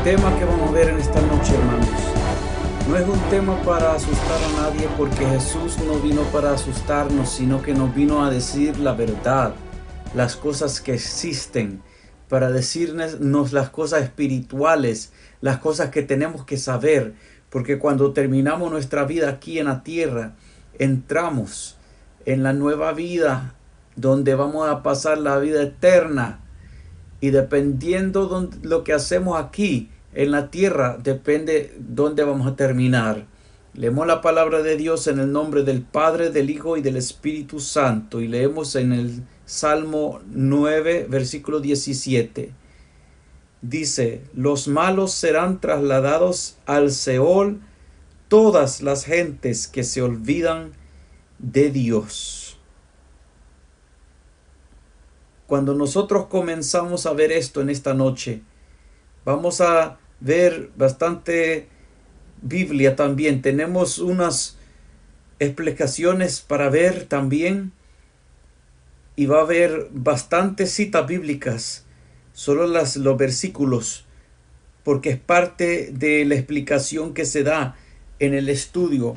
tema que vamos a ver en esta noche, hermanos, no es un tema para asustar a nadie, porque Jesús no vino para asustarnos, sino que nos vino a decir la verdad, las cosas que existen, para decirnos las cosas espirituales, las cosas que tenemos que saber, porque cuando terminamos nuestra vida aquí en la tierra, entramos en la nueva vida, donde vamos a pasar la vida eterna. Y dependiendo de lo que hacemos aquí en la tierra, depende dónde vamos a terminar. Leemos la palabra de Dios en el nombre del Padre, del Hijo y del Espíritu Santo. Y leemos en el Salmo 9, versículo 17. Dice: los malos serán trasladados al Seol, todas las gentes que se olvidan de Dios. Cuando nosotros comenzamos a ver esto en esta noche, vamos a ver bastante Biblia también. Tenemos unas explicaciones para ver también, y va a haber bastantes citas bíblicas, solo los versículos, porque es parte de la explicación que se da en el estudio.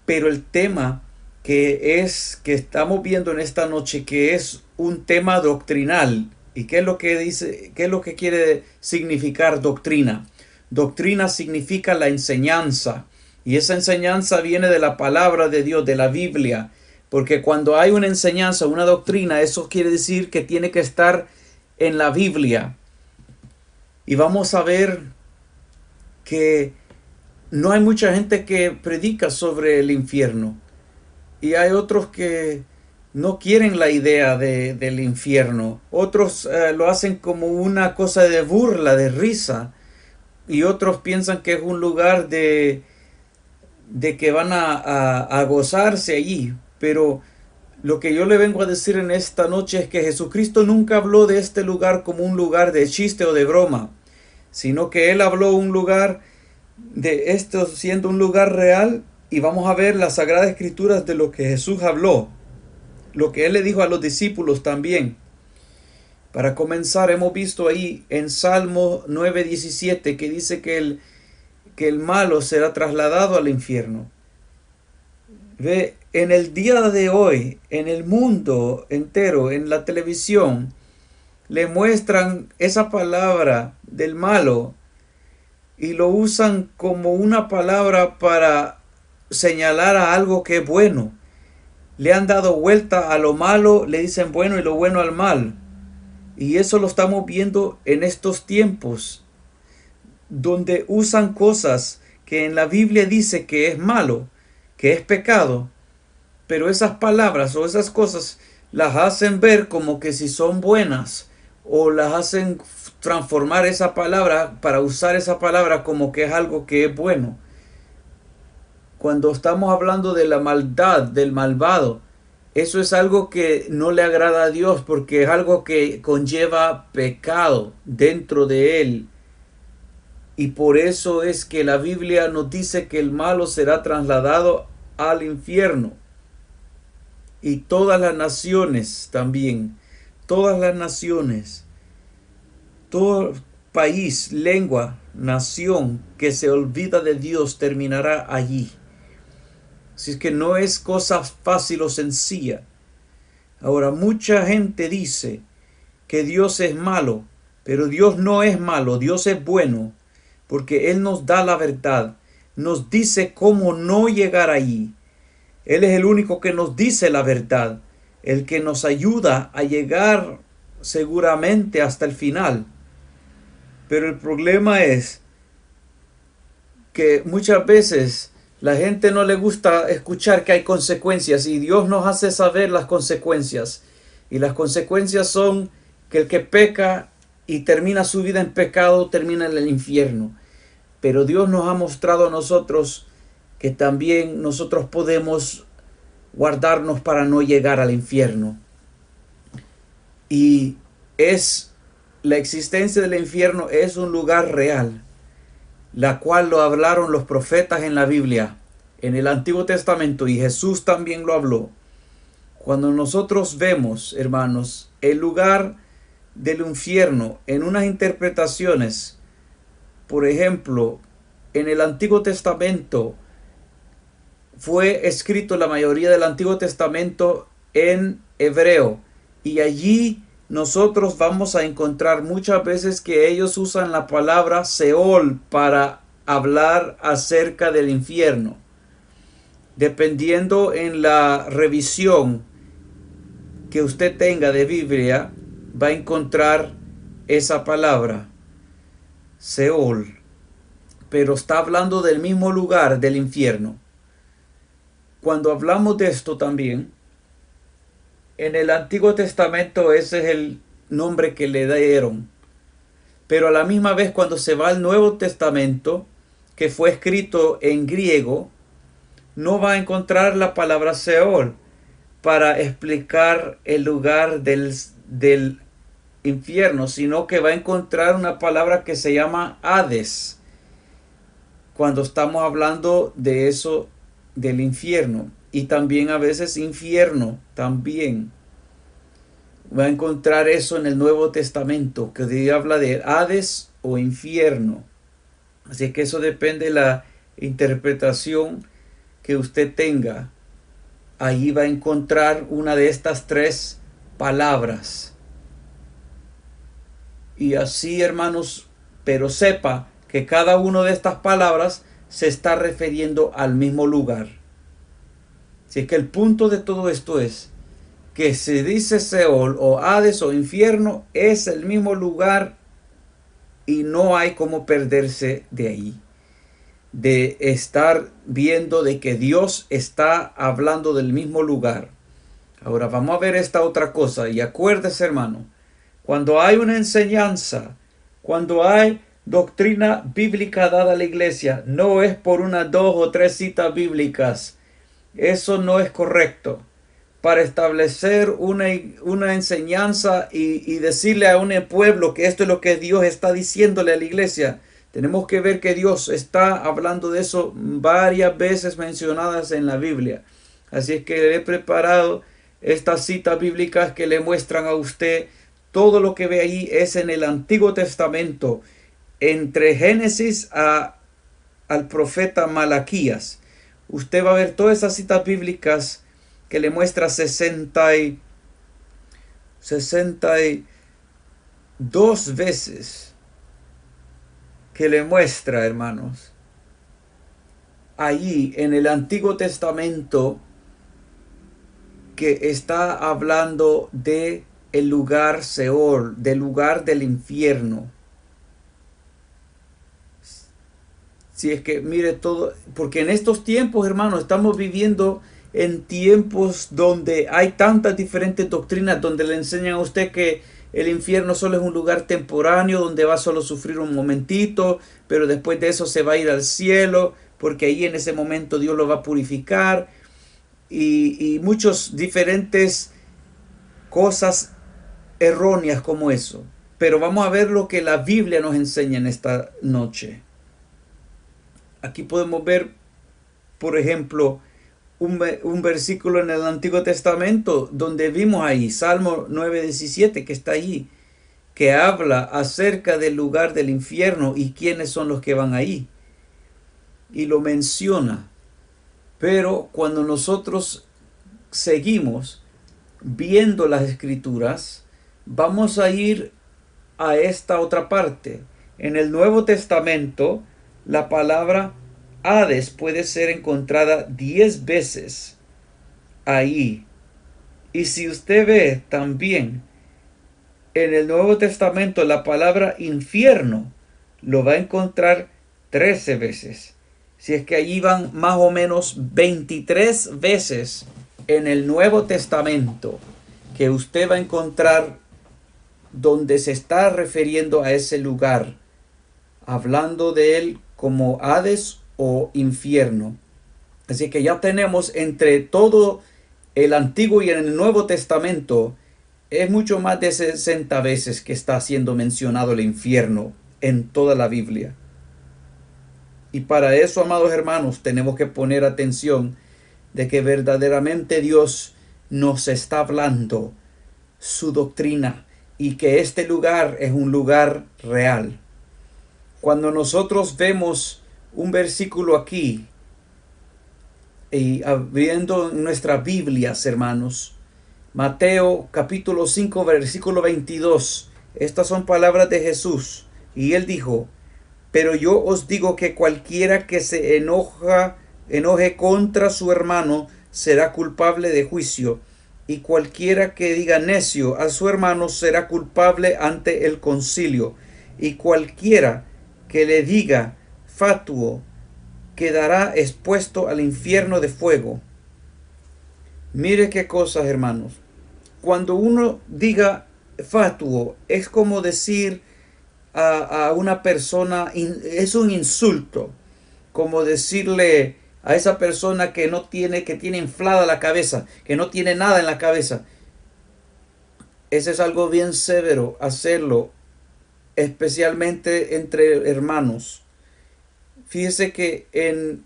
Pero el tema que estamos viendo en esta noche, que es un tema doctrinal. ¿Y qué es lo que dice? ¿Qué es lo que quiere significar doctrina? Doctrina significa la enseñanza, y esa enseñanza viene de la palabra de Dios, de la Biblia, porque cuando hay una enseñanza, una doctrina, eso quiere decir que tiene que estar en la Biblia. Y vamos a ver que no hay mucha gente que predica sobre el infierno, y hay otros que no quieren la idea del infierno. Otros lo hacen como una cosa de burla, de risa. Y otros piensan que es un lugar de que van a gozarse allí. Pero lo que yo le vengo a decir en esta noche es que Jesucristo nunca habló de este lugar como un lugar de chiste o de broma, sino que Él habló un lugar de esto siendo un lugar real. Y vamos a ver las Sagradas Escrituras de lo que Jesús habló, lo que Él le dijo a los discípulos también. Para comenzar, hemos visto ahí en Salmo 9:17 que dice que el malo será trasladado al infierno. Ve, en el día de hoy, en el mundo entero, en la televisión, le muestran esa palabra del malo y lo usan como una palabra para señalar a algo que es bueno. Le han dado vuelta a lo malo, le dicen bueno, y lo bueno al mal. Y eso lo estamos viendo en estos tiempos, donde usan cosas que en la Biblia dice que es malo, que es pecado, pero esas palabras o esas cosas las hacen ver como que si son buenas, o las hacen transformar esa palabra para usar esa palabra como que es algo que es bueno. Cuando estamos hablando de la maldad, del malvado, eso es algo que no le agrada a Dios, porque es algo que conlleva pecado dentro de él. Y por eso es que la Biblia nos dice que el malo será trasladado al infierno. Y todas las naciones también, todas las naciones, todo país, lengua, nación que se olvida de Dios terminará allí. Así es que no es cosa fácil o sencilla. Ahora, mucha gente dice que Dios es malo, pero Dios no es malo, Dios es bueno, porque Él nos da la verdad, nos dice cómo no llegar allí. Él es el único que nos dice la verdad, el que nos ayuda a llegar seguramente hasta el final. Pero el problema es que muchas veces la gente no le gusta escuchar que hay consecuencias, y Dios nos hace saber las consecuencias. Y las consecuencias son que el que peca y termina su vida en pecado, termina en el infierno. Pero Dios nos ha mostrado a nosotros que también nosotros podemos guardarnos para no llegar al infierno. Y la existencia del infierno es un lugar real, la cual lo hablaron los profetas en la Biblia, en el Antiguo Testamento, y Jesús también lo habló. Cuando nosotros vemos, hermanos, el lugar del infierno en unas interpretaciones, Por ejemplo, en el Antiguo Testamento fue escrito la mayoría del Antiguo Testamento en hebreo, y allí nosotros vamos a encontrar muchas veces que ellos usan la palabra Seol para hablar acerca del infierno. Dependiendo en la revisión que usted tenga de Biblia, va a encontrar esa palabra, Seol, pero está hablando del mismo lugar del infierno. Cuando hablamos de esto también, en el Antiguo Testamento ese es el nombre que le dieron, pero a la misma vez cuando se va al Nuevo Testamento, que fue escrito en griego, no va a encontrar la palabra Seol para explicar el lugar del infierno, sino que va a encontrar una palabra que se llama Hades, cuando estamos hablando de eso, del infierno. Y también a veces infierno, también va a encontrar eso en el Nuevo Testamento, que habla de Hades o infierno. Así que eso depende de la interpretación que usted tenga. Ahí va a encontrar una de estas tres palabras. Y así, hermanos, pero sepa que cada una de estas palabras se está refiriendo al mismo lugar. Así que el punto de todo esto es que se dice Seol o Hades o infierno, es el mismo lugar y no hay como perderse de ahí. De estar viendo de que Dios está hablando del mismo lugar. Ahora vamos a ver esta otra cosa, y acuérdese, hermano, cuando hay una enseñanza, cuando hay doctrina bíblica dada a la iglesia, no es por unas 2 o 3 citas bíblicas. Eso no es correcto. Para establecer una enseñanza y decirle a un pueblo que esto es lo que Dios está diciéndole a la iglesia, tenemos que ver que Dios está hablando de eso varias veces mencionadas en la Biblia. Así es que le he preparado estas citas bíblicas que le muestran a usted todo lo que ve ahí es en el Antiguo Testamento, entre Génesis al profeta Malaquías. Usted va a ver todas esas citas bíblicas que le muestra 62 veces que le muestra, hermanos, allí en el Antiguo Testamento, que está hablando de el lugar Seol, del lugar del infierno. Si es que mire todo, porque en estos tiempos, hermanos, estamos viviendo en tiempos donde hay tantas diferentes doctrinas, donde le enseñan a usted que el infierno solo es un lugar temporáneo, donde va a solo sufrir un momentito, pero después de eso se va a ir al cielo, porque ahí en ese momento Dios lo va a purificar, y muchos diferentes cosas erróneas como eso. Pero vamos a ver lo que la Biblia nos enseña en esta noche. Aquí podemos ver, por ejemplo, un versículo en el Antiguo Testamento donde vimos ahí, Salmo 9:17, que está ahí, que habla acerca del lugar del infierno y quiénes son los que van ahí. Y lo menciona. Pero cuando nosotros seguimos viendo las escrituras, vamos a ir a esta otra parte. En el Nuevo Testamento, la palabra Hades puede ser encontrada 10 veces ahí. Y si usted ve también en el Nuevo Testamento la palabra infierno, lo va a encontrar 13 veces. Si es que allí van más o menos 23 veces en el Nuevo Testamento que usted va a encontrar donde se está refiriendo a ese lugar, hablando de él como Hades o infierno. Así que ya tenemos entre todo el Antiguo y el Nuevo Testamento, es mucho más de 60 veces que está siendo mencionado el infierno en toda la Biblia. Y para eso, amados hermanos, tenemos que poner atención de que verdaderamente Dios nos está hablando su doctrina y que este lugar es un lugar real. Cuando nosotros vemos un versículo aquí, y abriendo nuestras Biblias, hermanos, Mateo capítulo 5, versículo 22, estas son palabras de Jesús, y él dijo: pero yo os digo que cualquiera que se enoje contra su hermano será culpable de juicio, y cualquiera que diga necio a su hermano será culpable ante el concilio, y cualquiera que le diga fatuo quedará expuesto al infierno de fuego. Mire qué cosas, hermanos. Cuando uno diga fatuo, es como decir a una persona, es un insulto, como decirle a esa persona que tiene inflada la cabeza, que no tiene nada en la cabeza. Ese es algo bien severo hacerlo, especialmente entre hermanos. Fíjese que en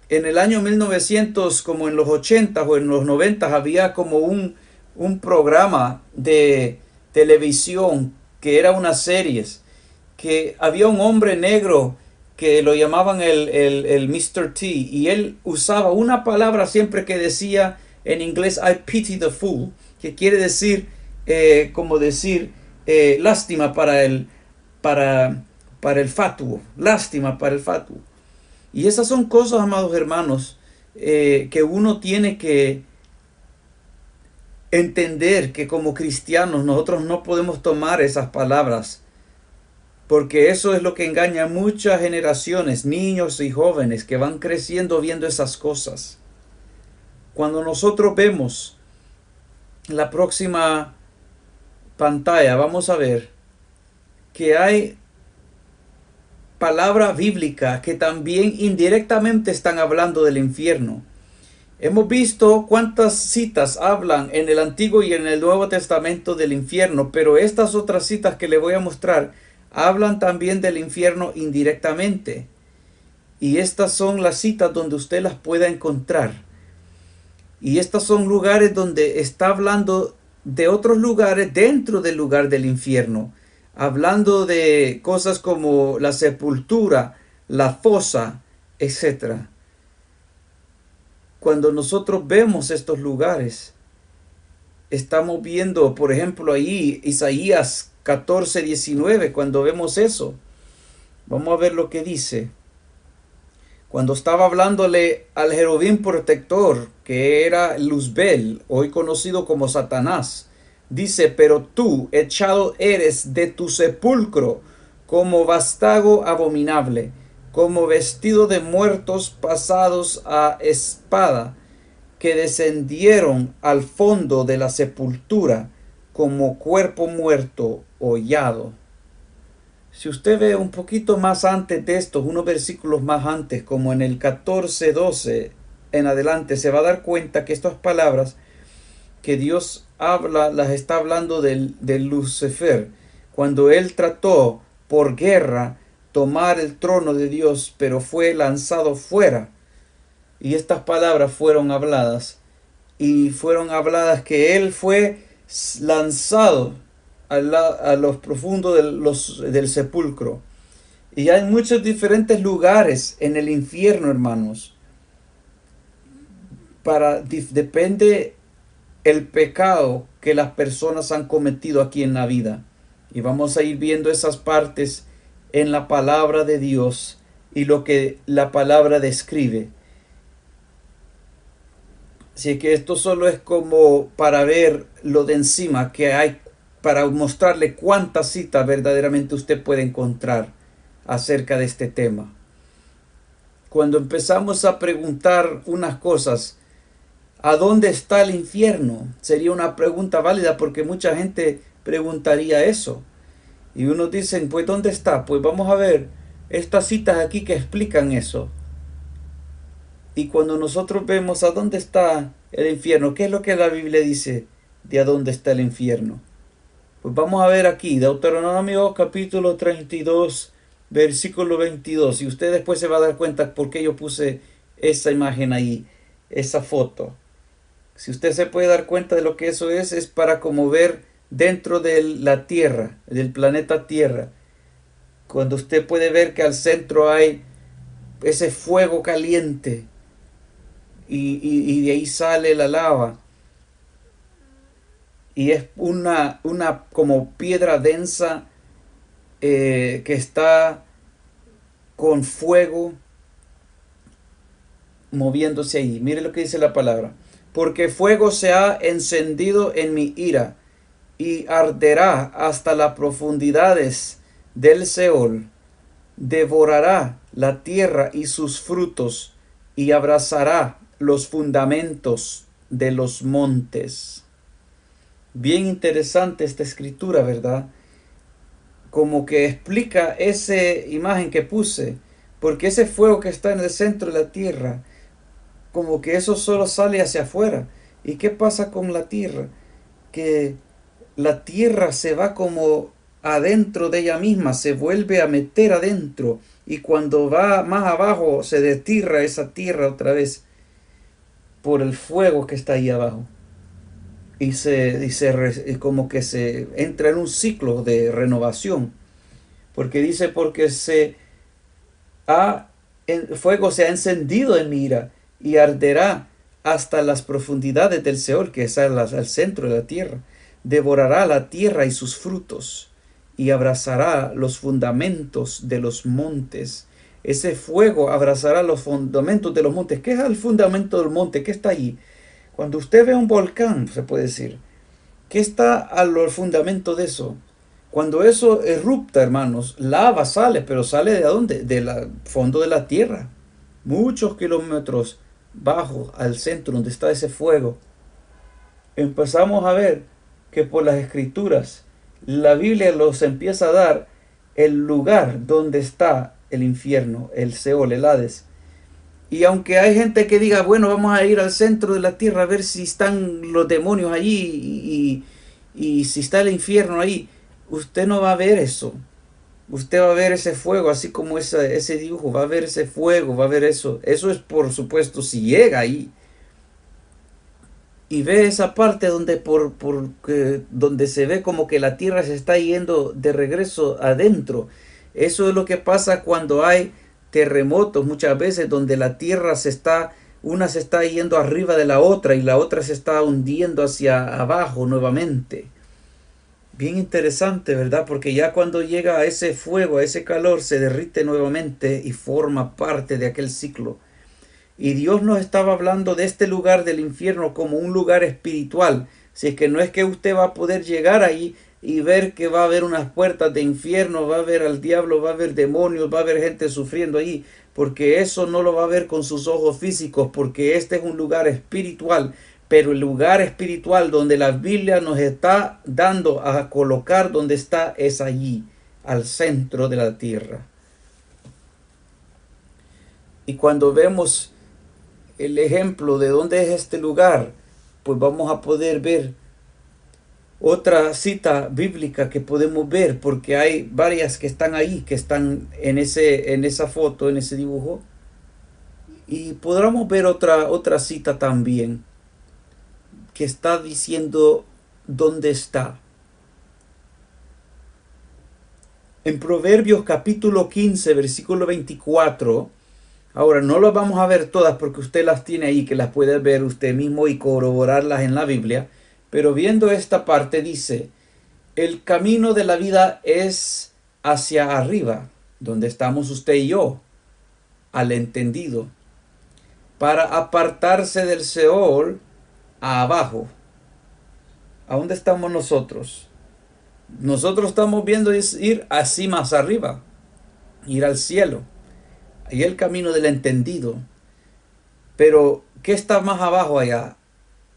el año 1900, como en los 80 o en los 90, había como un programa de televisión que era unas series, que había un hombre negro que lo llamaban el Mr. T, y él usaba una palabra siempre que decía en inglés I pity the fool, que quiere decir como decir lástima para el fatuo, lástima para el fatuo. Y esas son cosas, amados hermanos, que uno tiene que entender, que como cristianos nosotros no podemos tomar esas palabras, porque eso es lo que engaña a muchas generaciones, niños y jóvenes que van creciendo viendo esas cosas. Cuando nosotros vemos la próxima pantalla, vamos a ver que hay palabra bíblica que también indirectamente están hablando del infierno. Hemos visto cuántas citas hablan en el Antiguo y en el Nuevo Testamento del infierno, pero estas otras citas que le voy a mostrar hablan también del infierno indirectamente. Y estas son las citas donde usted las pueda encontrar. Y estas son lugares donde está hablando de otros lugares dentro del lugar del infierno, hablando de cosas como la sepultura, la fosa, etc. Cuando nosotros vemos estos lugares, estamos viendo, por ejemplo, ahí Isaías 14:19, cuando vemos eso. Vamos a ver lo que dice. Cuando estaba hablándole al Jerubín protector, que era Luzbel, hoy conocido como Satanás, dice: pero tú echado eres de tu sepulcro como vástago abominable, como vestido de muertos pasados a espada, que descendieron al fondo de la sepultura como cuerpo muerto hollado. Si usted ve un poquito más antes de estos, unos versículos más antes, como en el 14:12 en adelante, se va a dar cuenta que estas palabras que Dios habla, las está hablando del Lucifer, cuando él trató por guerra tomar el trono de Dios, pero fue lanzado fuera. Y estas palabras fueron habladas, y fueron habladas que él fue lanzado a los profundos del sepulcro. Y hay muchos diferentes lugares en el infierno, hermanos. Depende el pecado que las personas han cometido aquí en la vida. Y vamos a ir viendo esas partes en la palabra de Dios y lo que la palabra describe. Así que esto solo es como para ver lo de encima que hay, para mostrarle cuántas citas verdaderamente usted puede encontrar acerca de este tema. Cuando empezamos a preguntar unas cosas, ¿a dónde está el infierno? Sería una pregunta válida, porque mucha gente preguntaría eso. Y unos dicen, pues ¿dónde está? Pues vamos a ver estas citas aquí que explican eso. Y cuando nosotros vemos a dónde está el infierno, ¿qué es lo que la Biblia dice de a dónde está el infierno? Pues vamos a ver aquí, Deuteronomio capítulo 32, versículo 22. Y usted después se va a dar cuenta por qué yo puse esa imagen ahí, esa foto. Si usted se puede dar cuenta de lo que eso es para como ver dentro de la Tierra, del planeta Tierra. cuando usted puede ver que al centro hay ese fuego caliente y de ahí sale la lava y es una como piedra densa que está con fuego moviéndose ahí. Mire lo que dice la palabra. Porque fuego se ha encendido en mi ira y arderá hasta las profundidades del Seol. Devorará la tierra y sus frutos y abrazará los fundamentos de los montes. Bien interesante esta escritura, ¿verdad? Como que explica esa imagen que puse, porque ese fuego que está en el centro de la tierra, como que eso solo sale hacia afuera. ¿Y qué pasa con la tierra? Que la tierra se va como adentro de ella misma, se vuelve a meter adentro, y cuando va más abajo se detirra esa tierra otra vez por el fuego que está ahí abajo. Y como que se entra en un ciclo de renovación. Porque dice, porque el fuego se ha encendido en mi ira y arderá hasta las profundidades del Seol, que es al centro de la tierra. Devorará la tierra y sus frutos y abrazará los fundamentos de los montes. Ese fuego abrazará los fundamentos de los montes. ¿Qué es el fundamento del monte? ¿Qué está allí? Cuando usted ve un volcán, se puede decir, ¿qué está al fundamento de eso? Cuando eso erupta, hermanos, lava sale, pero sale ¿de dónde? Del fondo de la tierra. Muchos kilómetros bajo al centro donde está ese fuego. Empezamos a ver que por las escrituras la Biblia los empieza a dar el lugar donde está el infierno, el Seol, el Hades. Y aunque hay gente que diga, bueno, vamos a ir al centro de la tierra a ver si están los demonios allí y si está el infierno ahí, usted no va a ver eso. Usted va a ver ese fuego, así como ese dibujo, va a ver ese fuego, va a ver eso. Eso es por supuesto si llega ahí. Y ve esa parte donde se ve como que la tierra se está yendo de regreso adentro. Eso es lo que pasa cuando hay terremotos muchas veces donde la tierra una se está yendo arriba de la otra y la otra se está hundiendo hacia abajo nuevamente. Bien interesante, ¿verdad? Porque ya cuando llega a ese fuego, a ese calor, se derrite nuevamente y forma parte de aquel ciclo. Y Dios nos estaba hablando de este lugar del infierno como un lugar espiritual. Si es que no es que usted va a poder llegar ahí y ver que va a haber unas puertas de infierno, va a haber al diablo, va a haber demonios, va a haber gente sufriendo ahí, porque eso no lo va a ver con sus ojos físicos, porque este es un lugar espiritual. Pero el lugar espiritual donde la Biblia nos está dando a colocar donde está es allí, al centro de la tierra. Y cuando vemos el ejemplo de dónde es este lugar, pues vamos a poder ver otra cita bíblica que podemos ver, porque hay varias que están ahí, que están en esa foto, en ese dibujo, y podremos ver otra cita también que está diciendo dónde está. En Proverbios capítulo 15, versículo 24. Ahora, no las vamos a ver todas porque usted las tiene ahí, que las puede ver usted mismo y corroborarlas en la Biblia. Pero viendo esta parte dice, el camino de la vida es hacia arriba, donde estamos usted y yo, al entendido, para apartarse del Seol a abajo. ¿A dónde estamos nosotros? Nosotros estamos viendo ir así más arriba, ir al cielo. Ahí el camino del entendido. Pero, ¿qué está más abajo allá?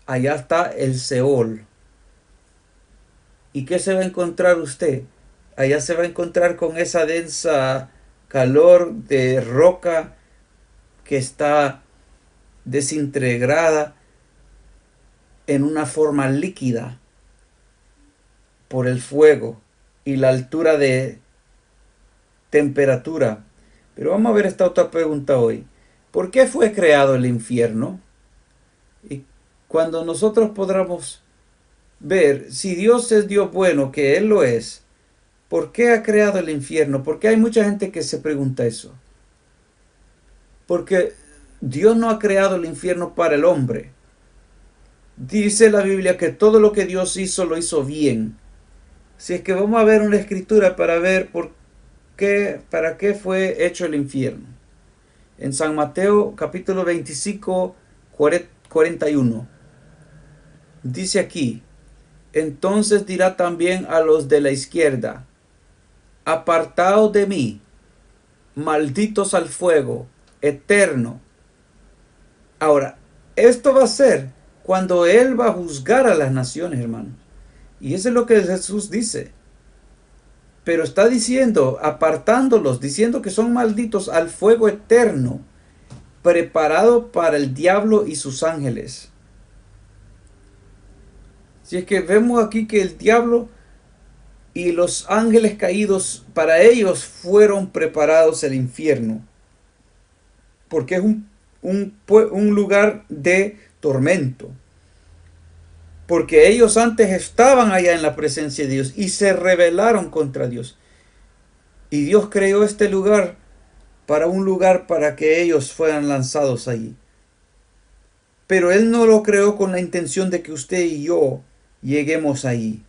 Allá está el Seol. ¿Y qué se va a encontrar usted? Allá se va a encontrar con esa densa calor de roca que está desintegrada en una forma líquida por el fuego y la altura de temperatura. Pero vamos a ver esta otra pregunta hoy. ¿Por qué fue creado el infierno? Y cuando nosotros podamos ver si Dios es Dios bueno, que Él lo es, ¿Por qué ha creado el infierno? Porque hay mucha gente que se pregunta eso. Porque Dios no ha creado el infierno para el hombre. Dice la Biblia que todo lo que Dios hizo lo hizo bien. Si es que vamos a ver una escritura para ver por qué, para qué fue hecho el infierno. En San Mateo capítulo 25, 41. Dice aquí, entonces dirá también a los de la izquierda, apartaos de mí, malditos al fuego eterno. Ahora, esto va a ser cuando Él va a juzgar a las naciones, hermanos. Y eso es lo que Jesús dice. Pero está diciendo, apartándolos, diciendo que son malditos al fuego eterno, preparado para el diablo y sus ángeles. Si es que vemos aquí que el diablo y los ángeles caídos, para ellos fueron preparados el infierno. Porque es un lugar de tormento. Porque ellos antes estaban allá en la presencia de Dios y se rebelaron contra Dios. Y Dios creó este lugar para que ellos fueran lanzados allí. Pero Él no lo creó con la intención de que usted y yo lleguemos allí.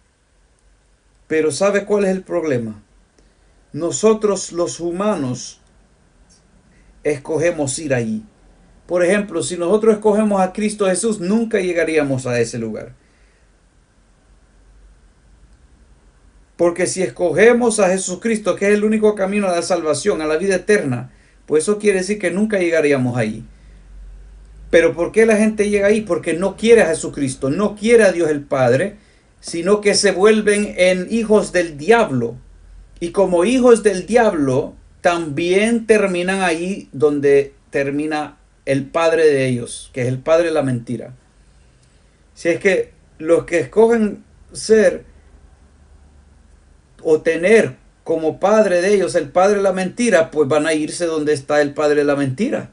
Pero ¿sabe cuál es el problema? Nosotros los humanos escogemos ir allí. Por ejemplo, si nosotros escogemos a Cristo Jesús, nunca llegaríamos a ese lugar. Porque si escogemos a Jesucristo, que es el único camino a la salvación, a la vida eterna, pues eso quiere decir que nunca llegaríamos allí. Pero ¿por qué la gente llega ahí? Porque no quiere a Jesucristo, no quiere a Dios el Padre, sino que se vuelven en hijos del diablo. Y como hijos del diablo, también terminan ahí donde termina el padre de ellos, que es el padre de la mentira. Si es que los que escogen ser o tener como padre de ellos el padre de la mentira, pues van a irse donde está el padre de la mentira.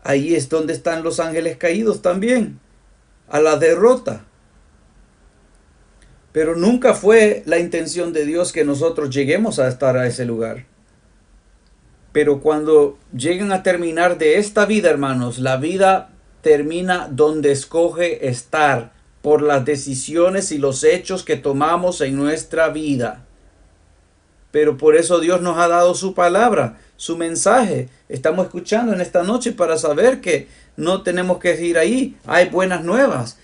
Ahí es donde están los ángeles caídos también, a la derrota. Pero nunca fue la intención de Dios que nosotros lleguemos a estar a ese lugar. Pero cuando lleguen a terminar de esta vida, hermanos, la vida termina donde escoge estar por las decisiones y los hechos que tomamos en nuestra vida. Pero por eso Dios nos ha dado su palabra, su mensaje. Estamos escuchando en esta noche para saber que no tenemos que ir ahí. Hay buenas nuevas,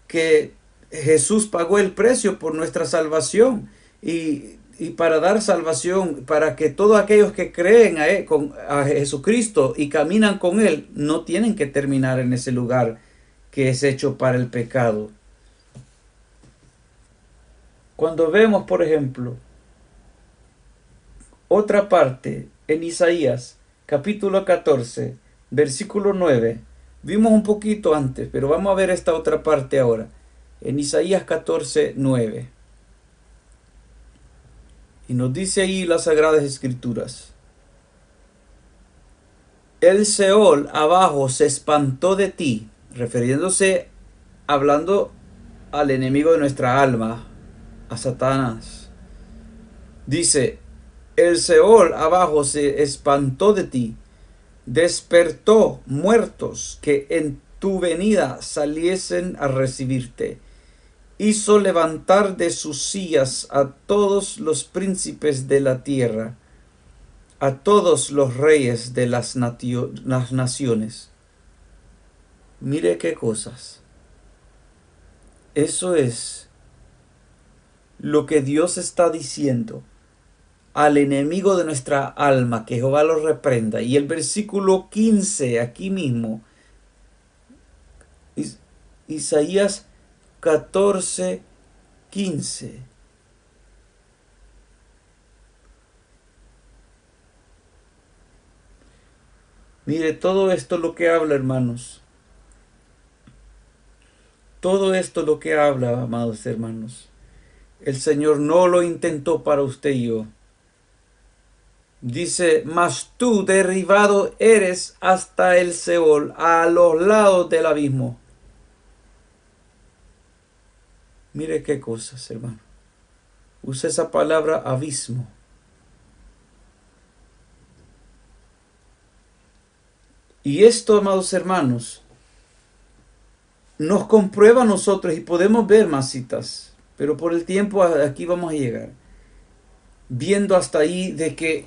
que Jesús pagó el precio por nuestra salvación y para dar salvación, para que todos aquellos que creen a Jesucristo y caminan con Él, no tienen que terminar en ese lugar que es hecho para el pecado. Cuando vemos, por ejemplo, otra parte en Isaías, capítulo 14, versículo 9, vimos un poquito antes, pero vamos a ver esta otra parte ahora. En Isaías 14, 9. Y nos dice ahí las Sagradas Escrituras. El Seol abajo se espantó de ti, refiriéndose, hablando al enemigo de nuestra alma, a Satanás. Dice, el Seol abajo se espantó de ti, despertó muertos que en tu venida saliesen a recibirte. Hizo levantar de sus sillas a todos los príncipes de la tierra, a todos los reyes de las naciones. Mire qué cosas. Eso es lo que Dios está diciendo al enemigo de nuestra alma, que Jehová lo reprenda. Y el versículo 15, aquí mismo, Isaías 14, 15. Mire, todo esto lo que habla, hermanos. Todo esto lo que habla, amados hermanos. El Señor no lo intentó para usted y yo. Dice, mas tú derribado eres hasta el Seol, a los lados del abismo. Mire qué cosas, hermano. Usa esa palabra abismo. Y esto, amados hermanos, nos comprueba a nosotros, y podemos ver más citas, pero por el tiempo aquí vamos a llegar, viendo hasta ahí de que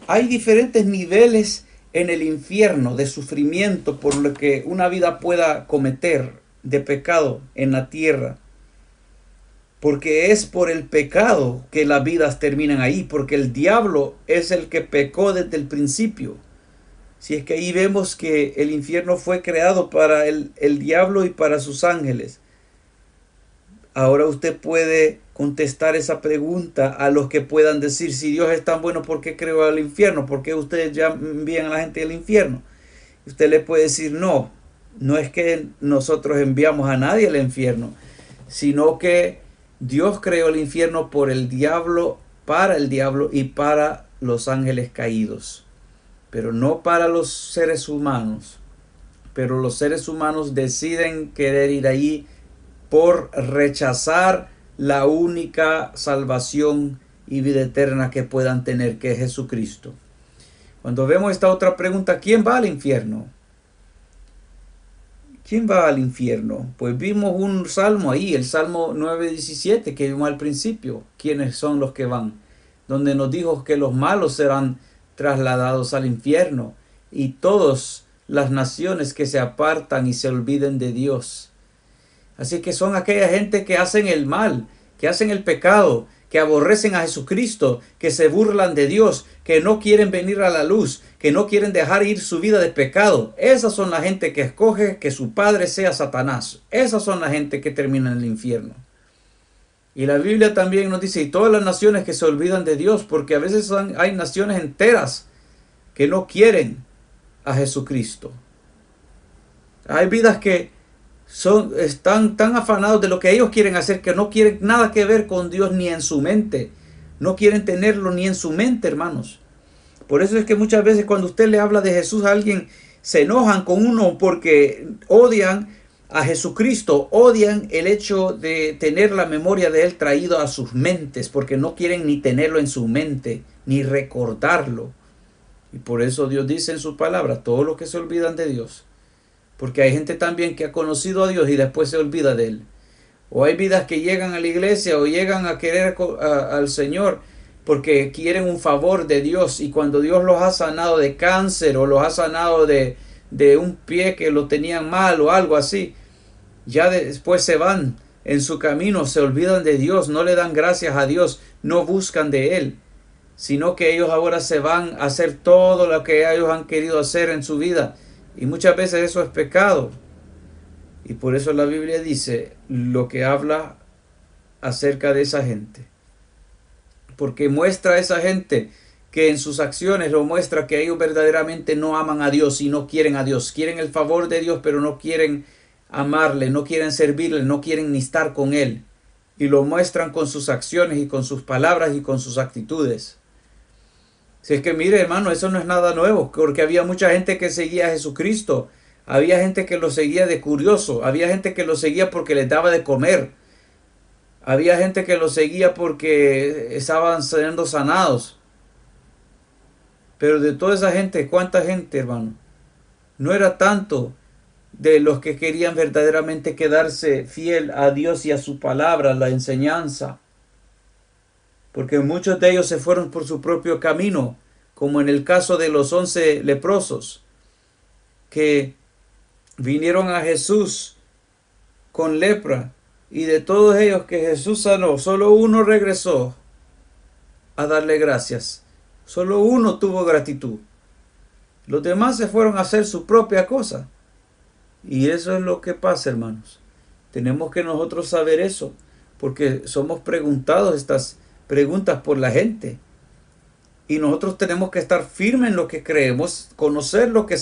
hay diferentes niveles en el infierno de sufrimiento por lo que una vida pueda cometer de pecado en la tierra. Porque es por el pecado que las vidas terminan ahí, porque el diablo es el que pecó desde el principio. Si es que ahí vemos que el infierno fue creado para el diablo y para sus ángeles. Ahora usted puede contestar esa pregunta a los que puedan decir, si Dios es tan bueno, ¿por qué creó el infierno? ¿Por qué ustedes ya envían a la gente al infierno? Usted le puede decir, no, no es que nosotros enviamos a nadie al infierno, sino que Dios creó el infierno por el diablo, para el diablo y para los ángeles caídos, pero no para los seres humanos. Pero los seres humanos deciden querer ir ahí por rechazar la única salvación y vida eterna que puedan tener, que es Jesucristo. Cuando vemos esta otra pregunta, ¿quién va al infierno? ¿Quién va al infierno? Pues vimos un salmo ahí, el Salmo 9:17, que vimos al principio. ¿Quiénes son los que van? Donde nos dijo que los malos serán trasladados al infierno y todas las naciones que se apartan y se olviden de Dios. Así que son aquella gente que hacen el mal, que hacen el pecado, que aborrecen a Jesucristo, que se burlan de Dios, que no quieren venir a la luz, que no quieren dejar ir su vida de pecado. Esas son la gente que escoge que su padre sea Satanás. Esas son la gente que termina en el infierno. Y la Biblia también nos dice, y todas las naciones que se olvidan de Dios, porque a veces hay naciones enteras que no quieren a Jesucristo. Hay vidas que están tan afanados de lo que ellos quieren hacer que no quieren nada que ver con Dios ni en su mente. No quieren tenerlo ni en su mente, hermanos. Por eso es que muchas veces cuando usted le habla de Jesús a alguien, se enojan con uno porque odian a Jesucristo, odian el hecho de tener la memoria de Él traído a sus mentes, porque no quieren ni tenerlo en su mente, ni recordarlo. Y por eso Dios dice en su palabra, todos los que se olvidan de Dios. Porque hay gente también que ha conocido a Dios y después se olvida de Él. O hay vidas que llegan a la iglesia o llegan a querer al Señor porque quieren un favor de Dios. Y cuando Dios los ha sanado de cáncer o los ha sanado de un pie que lo tenían mal o algo así, ya después se van en su camino, se olvidan de Dios, no le dan gracias a Dios, no buscan de Él, sino que ellos ahora se van a hacer todo lo que ellos han querido hacer en su vida. Y muchas veces eso es pecado. Y por eso la Biblia dice lo que habla acerca de esa gente. Porque muestra a esa gente que en sus acciones lo muestra que ellos verdaderamente no aman a Dios y no quieren a Dios. Quieren el favor de Dios, pero no quieren amarle, no quieren servirle, no quieren ni estar con Él. Y lo muestran con sus acciones y con sus palabras y con sus actitudes. Si es que mire, hermano, eso no es nada nuevo, porque había mucha gente que seguía a Jesucristo. Había gente que lo seguía de curioso. Había gente que lo seguía porque les daba de comer. Había gente que lo seguía porque estaban siendo sanados. Pero de toda esa gente, ¿cuánta gente, hermano? No era tanto de los que querían verdaderamente quedarse fiel a Dios y a su palabra, a la enseñanza. Porque muchos de ellos se fueron por su propio camino, como en el caso de los 11 leprosos, que vinieron a Jesús con lepra, y de todos ellos que Jesús sanó, solo uno regresó a darle gracias. Solo uno tuvo gratitud. Los demás se fueron a hacer su propia cosa. Y eso es lo que pasa, hermanos. Tenemos que nosotros saber eso, porque somos preguntados estas preguntas por la gente. Y nosotros tenemos que estar firmes en lo que creemos, conocer lo que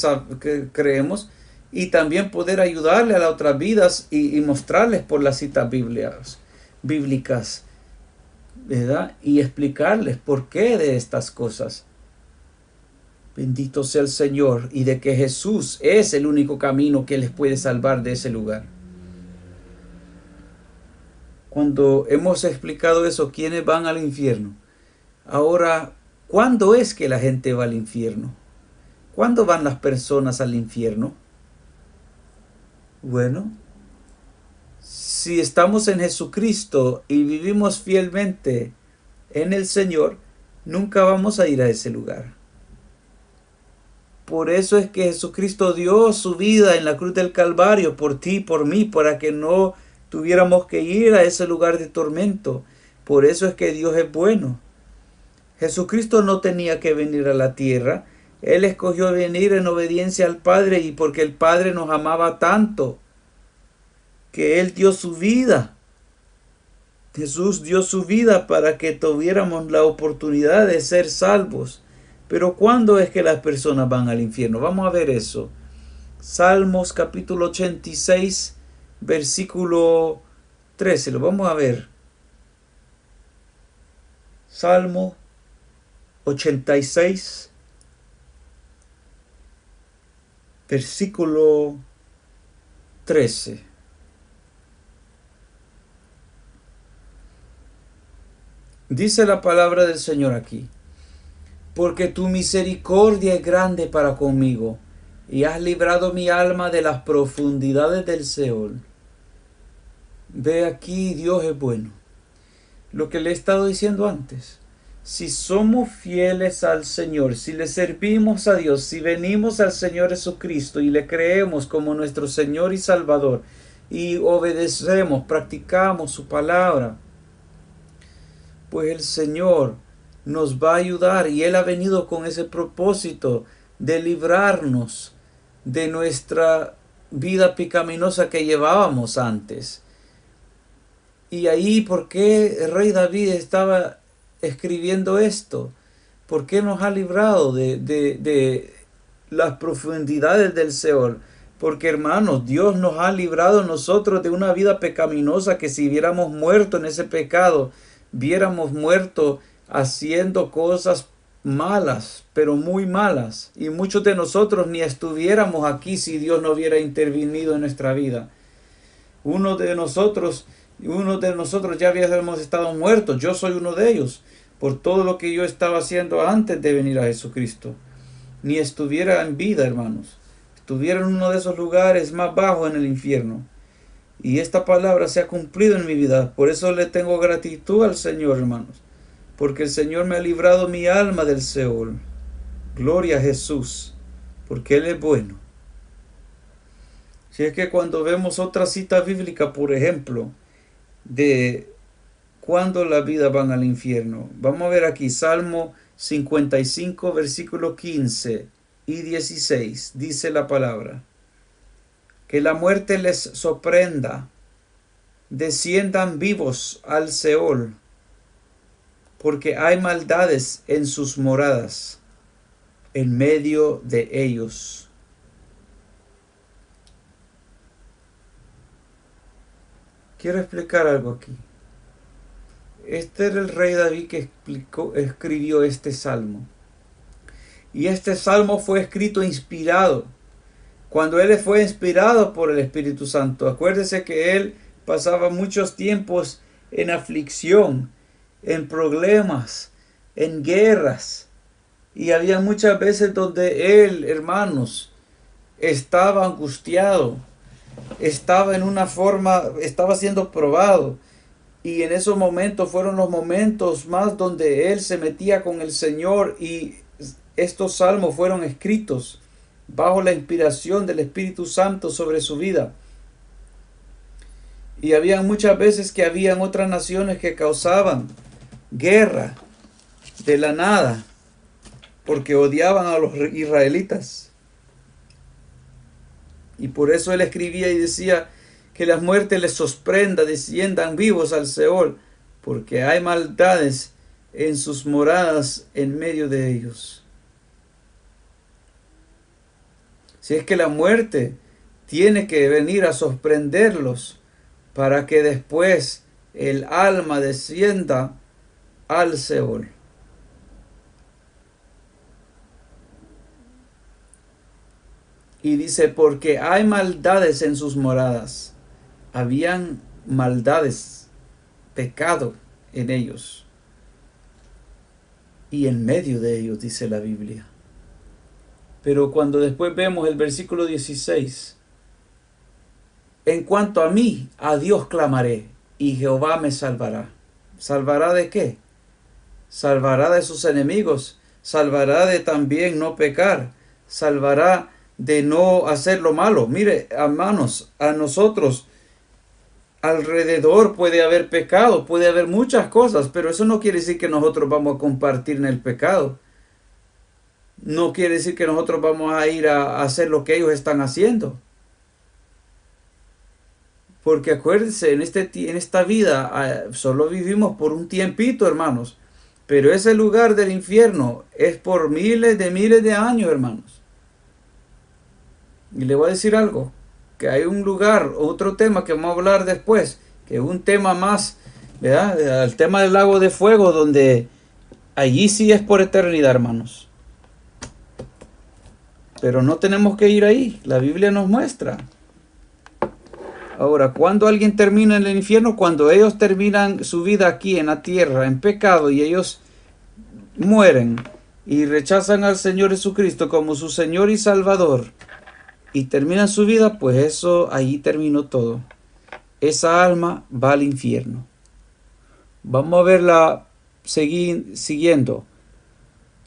creemos y también poder ayudarle a las otras vidas y mostrarles por las citas bíblicas, ¿verdad? Y explicarles por qué de estas cosas. Bendito sea el Señor, y de que Jesús es el único camino que les puede salvar de ese lugar. cuando hemos explicado eso, ¿quiénes van al infierno? Ahora, ¿cuándo es que la gente va al infierno? ¿Cuándo van las personas al infierno? Bueno, si estamos en Jesucristo y vivimos fielmente en el Señor, nunca vamos a ir a ese lugar. Por eso es que Jesucristo dio su vida en la cruz del Calvario por ti y por mí, para que no tuviéramos que ir a ese lugar de tormento. Por eso es que Dios es bueno. Jesucristo no tenía que venir a la tierra. Él escogió venir en obediencia al Padre y porque el Padre nos amaba tanto que Él dio su vida. Jesús dio su vida para que tuviéramos la oportunidad de ser salvos. Pero ¿cuándo es que las personas van al infierno? Vamos a ver eso. Salmos capítulo 86, versículo 13. Lo vamos a ver. Salmo 86, versículo 13. Dice la palabra del Señor aquí: porque tu misericordia es grande para conmigo, y has librado mi alma de las profundidades del Seol. Ve aquí, Dios es bueno. Lo que le he estado diciendo antes. Si somos fieles al Señor, si le servimos a Dios, si venimos al Señor Jesucristo y le creemos como nuestro Señor y Salvador, y obedecemos, practicamos su palabra, pues el Señor nos va a ayudar, y Él ha venido con ese propósito de librarnos de nuestra vida pecaminosa que llevábamos antes. Y ahí, ¿por qué el rey David estaba escribiendo esto? ¿Por qué nos ha librado de las profundidades del Seol? Porque, hermanos, Dios nos ha librado nosotros de una vida pecaminosa que si hubiéramos muerto en ese pecado, hubiéramos muerto haciendo cosas malas, pero muy malas. Y muchos de nosotros ni estuviéramos aquí si Dios no hubiera intervenido en nuestra vida. Uno de nosotros ya habíamos estado muertos. Yo soy uno de ellos, por todo lo que yo estaba haciendo antes de venir a Jesucristo. Ni estuviera en vida, hermanos. Estuviera en uno de esos lugares más bajos en el infierno. Y esta palabra se ha cumplido en mi vida. Por eso le tengo gratitud al Señor, hermanos. Porque el Señor me ha librado mi alma del Seol. Gloria a Jesús, porque Él es bueno. Si es que cuando vemos otra cita bíblica, por ejemplo, de cuándo la vida van al infierno, vamos a ver aquí Salmo 55, versículos 15 y 16. Dice la palabra: que la muerte les sorprenda, desciendan vivos al Seol, porque hay maldades en sus moradas, en medio de ellos. Quiero explicar algo aquí. Este era el rey David que escribió este salmo. Y este salmo fue escrito inspirado. Cuando él fue inspirado por el Espíritu Santo. Acuérdese que él pasaba muchos tiempos en aflicción, en problemas, en guerras. Y había muchas veces donde él, hermanos, estaba angustiado. Estaba en una forma, estaba siendo probado. Y en esos momentos fueron los momentos más donde él se metía con el Señor, y estos salmos fueron escritos bajo la inspiración del Espíritu Santo sobre su vida. Y había muchas veces que habían otras naciones que causaban guerra de la nada, porque odiaban a los israelitas. Y por eso él escribía y decía: que la muerte les sorprenda, desciendan vivos al Seol, porque hay maldades en sus moradas en medio de ellos. Si es que la muerte tiene que venir a sorprenderlos para que después el alma descienda al Seol. Y dice: porque hay maldades en sus moradas. Habían maldades pecado en ellos y en medio de ellos, dice la Biblia. Pero cuando después vemos el versículo 16, en cuanto a mí, a Dios clamaré, y Jehová me salvará. ¿Salvará de qué? Salvará de sus enemigos, salvará de también no pecar, salvará de no hacer lo malo. Mire, hermanos, a nosotros alrededor puede haber pecado, puede haber muchas cosas, pero eso no quiere decir que nosotros vamos a compartir en el pecado. No quiere decir que nosotros vamos a ir a hacer lo que ellos están haciendo. Porque acuérdense, en esta vida solo vivimos por un tiempito, hermanos. Pero ese lugar del infierno es por miles de años, hermanos. Y le voy a decir algo, que hay un lugar, otro tema que vamos a hablar después, que es un tema más, ¿verdad? El tema del lago de fuego, donde allí sí es por eternidad, hermanos. Pero no tenemos que ir ahí, la Biblia nos muestra. Ahora, ¿cuándo alguien termina en el infierno? Cuando ellos terminan su vida aquí en la tierra, en pecado, y ellos mueren y rechazan al Señor Jesucristo como su Señor y Salvador, y terminan su vida, pues eso, allí terminó todo. Esa alma va al infierno. Vamos a verla siguiendo.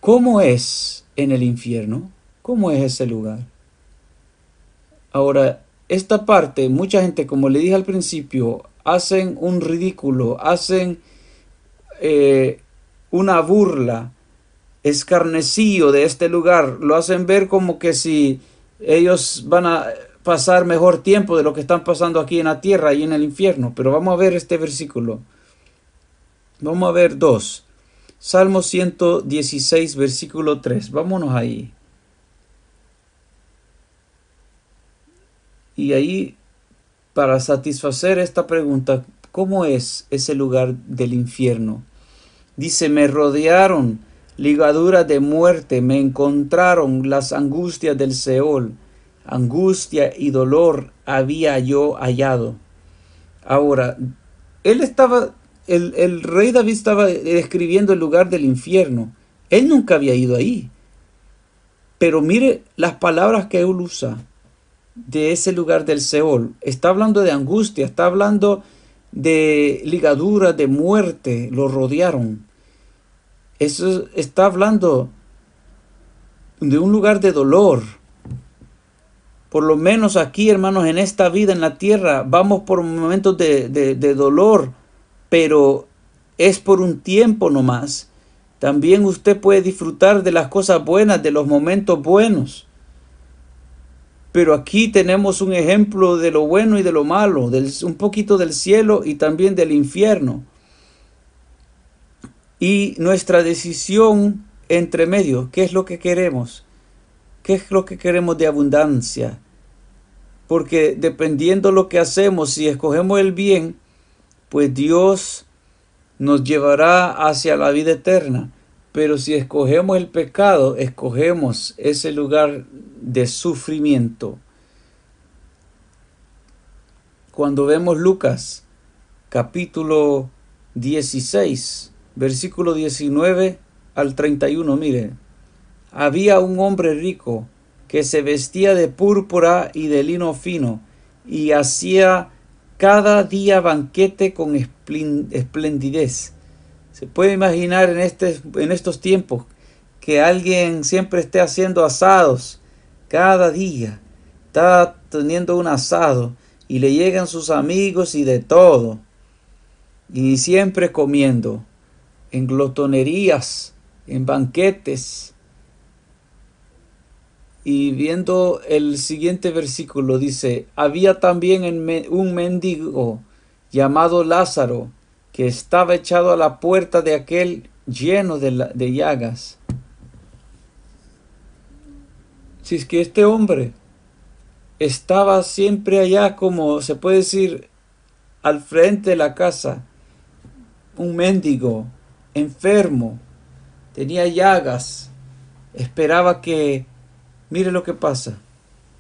¿Cómo es en el infierno? ¿Cómo es ese lugar? Ahora, esta parte, mucha gente, como le dije al principio, hacen un ridículo, hacen una burla, escarnecillo de este lugar, lo hacen ver como que si ellos van a pasar mejor tiempo de lo que están pasando aquí en la tierra y en el infierno. Pero vamos a ver este versículo. Vamos a ver dos. Salmo 116, versículo 3. Vámonos ahí. Y ahí, para satisfacer esta pregunta, ¿cómo es ese lugar del infierno? Dice, me rodearon ligaduras de muerte, me encontraron las angustias del Seol, angustia y dolor había yo hallado. Ahora, el rey David estaba describiendo el lugar del infierno. Él nunca había ido ahí. Pero mire las palabras que él usa de ese lugar del Seol. Está hablando de angustia, está hablando de ligaduras de muerte, lo rodearon. Eso está hablando de un lugar de dolor. Por lo menos aquí, hermanos, en esta vida, en la tierra, vamos por momentos de dolor, pero es por un tiempo nomás. También usted puede disfrutar de las cosas buenas, de los momentos buenos. Pero aquí tenemos un ejemplo de lo bueno y de lo malo, un poquito del cielo y también del infierno. Y nuestra decisión entre medio, ¿qué es lo que queremos? ¿Qué es lo que queremos de abundancia? Porque dependiendo lo que hacemos, si escogemos el bien, pues Dios nos llevará hacia la vida eterna. Pero si escogemos el pecado, escogemos ese lugar de sufrimiento. Cuando vemos Lucas, capítulo 16, versículo 19 al 31, mire, había un hombre rico que se vestía de púrpura y de lino fino y hacía cada día banquete con esplendidez. Se puede imaginar en estos tiempos que alguien siempre esté haciendo asados cada día, está teniendo un asado y le llegan sus amigos y de todo, y siempre comiendo en glotonerías, en banquetes. Y viendo el siguiente versículo dice, había también un mendigo llamado Lázaro, que estaba echado a la puerta de aquel lleno de llagas. Si es que este hombre estaba siempre allá, como se puede decir, al frente de la casa, un mendigo, enfermo, tenía llagas, esperaba que, mire lo que pasa,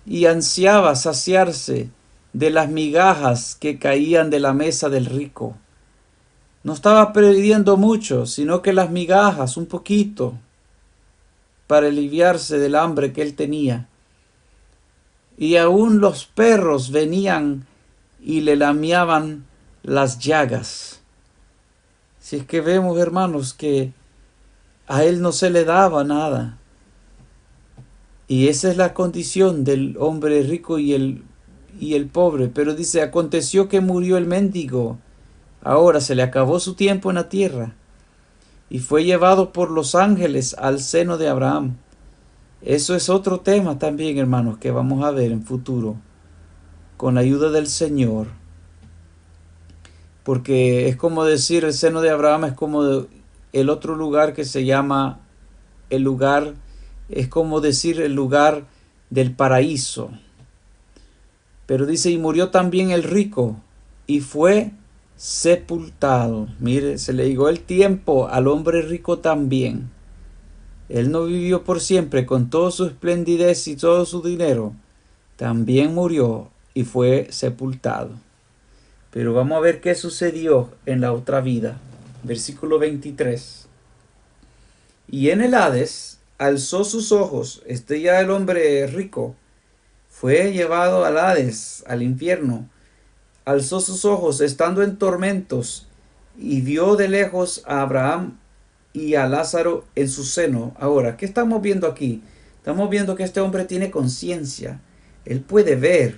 y ansiaba saciarse de las migajas que caían de la mesa del rico. no estaba pidiendo mucho, sino que las migajas, un poquito, para aliviarse del hambre que él tenía. Y aún los perros venían y le lamiaban las llagas. Si es que vemos, hermanos, que a él no se le daba nada. Y esa es la condición del hombre rico y el pobre. Pero dice, aconteció que murió el mendigo. Ahora se le acabó su tiempo en la tierra. Y fue llevado por los ángeles al seno de Abraham. Eso es otro tema también, hermanos, que vamos a ver en futuro. Con la ayuda del Señor. Porque es como decir, el seno de Abraham es como el otro lugar que se llama el lugar, es como decir el lugar del paraíso. Pero dice, y murió también el rico, y fue sepultado. Mire, se le llegó el tiempo al hombre rico también. Él no vivió por siempre con toda su esplendidez y todo su dinero. También murió y fue sepultado. Pero vamos a ver qué sucedió en la otra vida. Versículo 23. Y en el Hades alzó sus ojos, ya el hombre rico, fue llevado al Hades, al infierno. Alzó sus ojos estando en tormentos y vio de lejos a Abraham y a Lázaro en su seno. Ahora, ¿qué estamos viendo aquí? Estamos viendo que este hombre tiene conciencia. Él puede ver,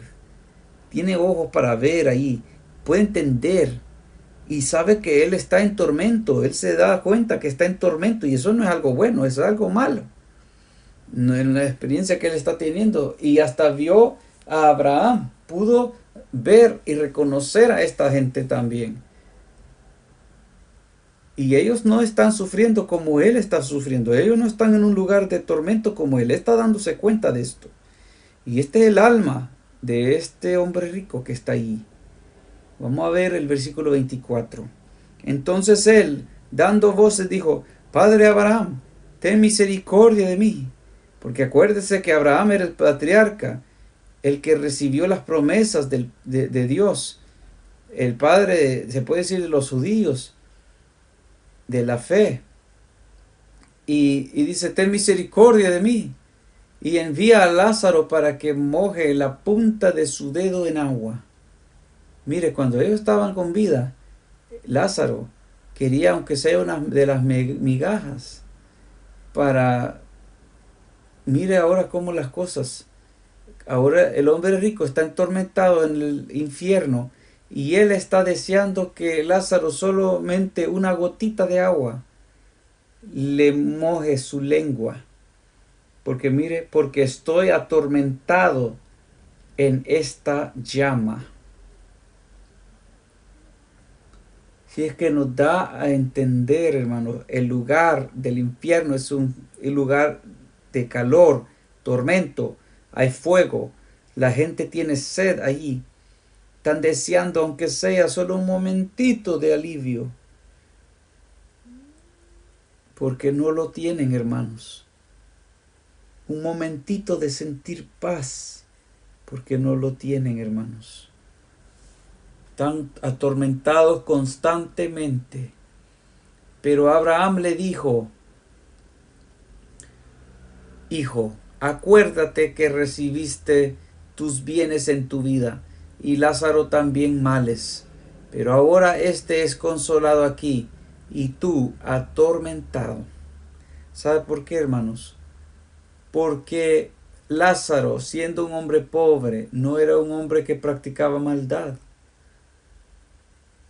tiene ojos para ver ahí, puede entender y sabe que él está en tormento. Él se da cuenta que está en tormento y eso no es algo bueno, es algo malo. No, en la experiencia que él está teniendo. Y hasta vio a Abraham, pudo ver y reconocer a esta gente también. Y ellos no están sufriendo como él está sufriendo. Ellos no están en un lugar de tormento como él. Está dándose cuenta de esto. Y este es el alma de este hombre rico que está ahí. Vamos a ver el versículo 24. Entonces él, dando voces, dijo, Padre Abraham, ten misericordia de mí. Porque acuérdese que Abraham era el patriarca, el que recibió las promesas de Dios. El padre, se puede decir, de los judíos, de la fe. Y dice, ten misericordia de mí. Y envía a Lázaro para que moje la punta de su dedo en agua. Mire, cuando ellos estaban con vida, Lázaro quería, aunque sea una de las migajas, para... Mire ahora cómo las cosas. Ahora el hombre rico está atormentado en el infierno y él está deseando que Lázaro solamente una gotita de agua le moje su lengua. Porque mire, porque estoy atormentado en esta llama. Si es que nos da a entender, hermanos, el lugar del infierno es un lugar de calor, tormento, hay fuego, la gente tiene sed allí, están deseando aunque sea solo un momentito de alivio, porque no lo tienen, hermanos. Un momentito de sentir paz, porque no lo tienen, hermanos. Están atormentados constantemente. Pero Abraham le dijo, Hijo, acuérdate que recibiste tus bienes en tu vida, y Lázaro también males. Pero ahora éste es consolado aquí, y tú atormentado. ¿Sabe por qué, hermanos? Porque Lázaro, siendo un hombre pobre, no era un hombre que practicaba maldad.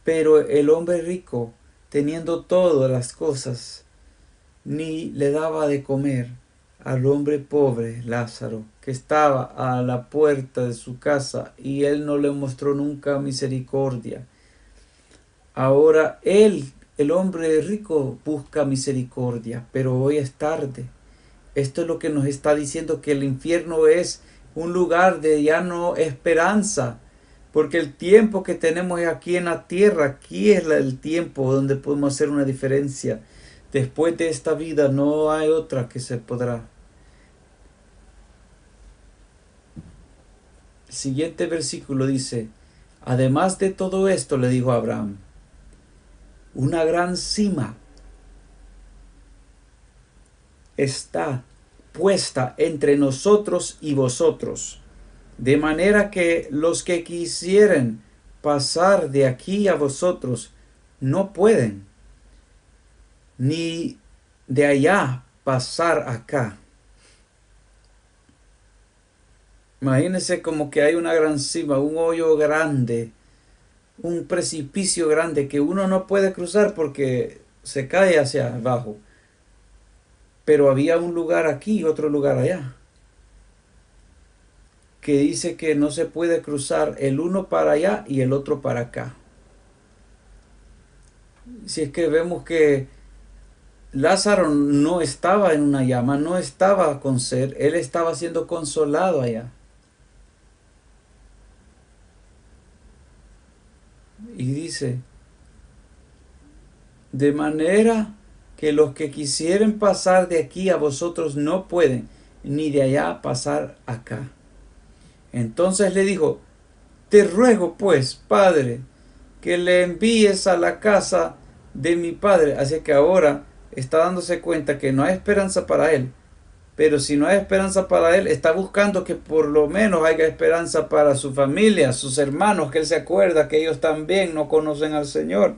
Pero el hombre rico, teniendo todas las cosas, ni le daba de comer al hombre pobre, Lázaro, que estaba a la puerta de su casa, y él no le mostró nunca misericordia. Ahora él, el hombre rico, busca misericordia, pero hoy es tarde. Esto es lo que nos está diciendo, que el infierno es un lugar de ya no esperanza. Porque el tiempo que tenemos aquí en la tierra, aquí es el tiempo donde podemos hacer una diferencia. Después de esta vida no hay otra que se podrá. El siguiente versículo dice, además de todo esto, le dijo a Abraham, una gran cima está puesta entre nosotros y vosotros, de manera que los que quisieren pasar de aquí a vosotros no pueden, ni de allá pasar acá. Imagínense como que hay una gran cima, un hoyo grande, un precipicio grande que uno no puede cruzar porque se cae hacia abajo. Pero había un lugar aquí y otro lugar allá, que dice que no se puede cruzar el uno para allá y el otro para acá. Si es que vemos que Lázaro no estaba en una llama, no estaba con sed, él estaba siendo consolado allá. Y dice, de manera que los que quisieren pasar de aquí a vosotros no pueden, ni de allá pasar acá. Entonces le dijo, te ruego pues, Padre, que le envíes a la casa de mi padre. Así que ahora está dándose cuenta que no hay esperanza para él. Pero si no hay esperanza para él, está buscando que por lo menos haya esperanza para su familia, sus hermanos, que él se acuerda que ellos también no conocen al Señor.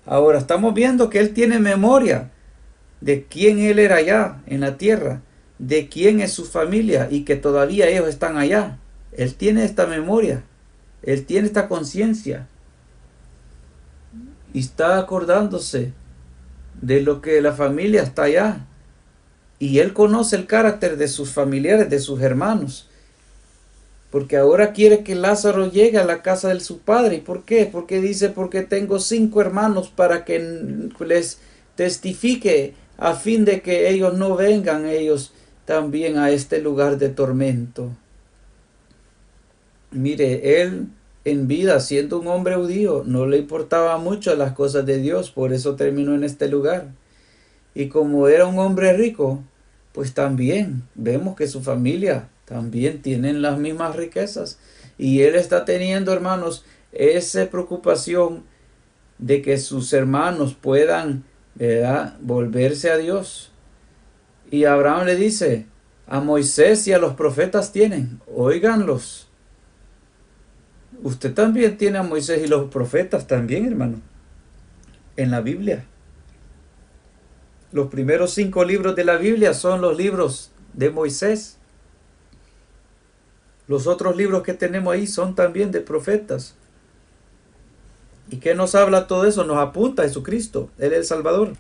Ahora estamos viendo que él tiene memoria de quién él era allá en la tierra, de quién es su familia y que todavía ellos están allá. Él tiene esta memoria, él tiene esta conciencia y está acordándose de lo que la familia está allá. Y él conoce el carácter de sus familiares, de sus hermanos. Porque ahora quiere que Lázaro llegue a la casa de su padre. ¿Y por qué? Porque dice, porque tengo 5 hermanos para que les testifique a fin de que ellos no vengan ellos también a este lugar de tormento. Mire, él en vida, siendo un hombre judío, no le importaba mucho las cosas de Dios, por eso terminó en este lugar. Y como era un hombre rico, pues también vemos que su familia también tienen las mismas riquezas. Y él está teniendo, hermanos, esa preocupación de que sus hermanos puedan, ¿verdad?, volverse a Dios. Y Abraham le dice, a Moisés y a los profetas tienen, óiganlos. Usted también tiene a Moisés y los profetas también, hermano, en la Biblia. Los primeros 5 libros de la Biblia son los libros de Moisés. Los otros libros que tenemos ahí son también de profetas. ¿Y qué nos habla todo eso? Nos apunta a Jesucristo. Él es el Salvador.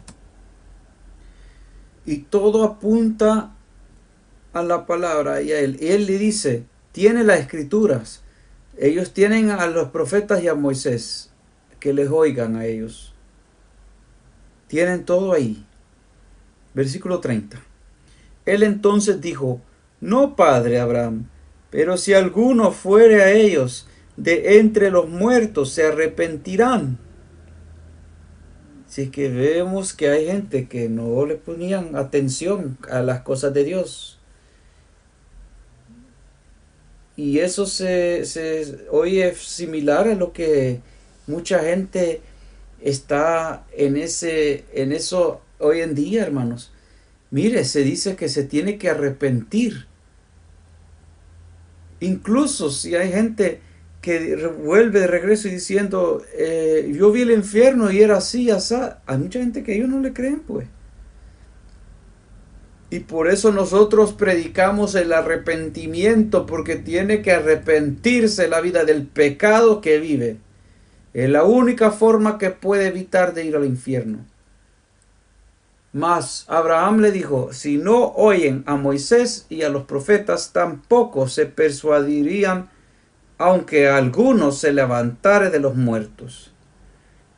Y todo apunta a la palabra y a Él. Y Él le dice, tiene las escrituras. Ellos tienen a los profetas y a Moisés. Que les oigan a ellos. Tienen todo ahí. Versículo 30. Él entonces dijo, no, padre Abraham, pero si alguno fuere a ellos de entre los muertos, se arrepentirán. Si es que vemos que hay gente que no le ponían atención a las cosas de Dios. Y eso hoy es similar a lo que mucha gente está en eso hoy en día, hermanos. Mire, se dice que se tiene que arrepentir. Incluso si hay gente que vuelve de regreso y diciendo, yo vi el infierno y era así, así. Hay mucha gente que ellos no le creen, pues. Y por eso nosotros predicamos el arrepentimiento, porque tiene que arrepentirse la vida del pecado que vive. Es la única forma que puede evitar de ir al infierno. Mas Abraham le dijo, si no oyen a Moisés y a los profetas, tampoco se persuadirían, aunque alguno se levantare de los muertos.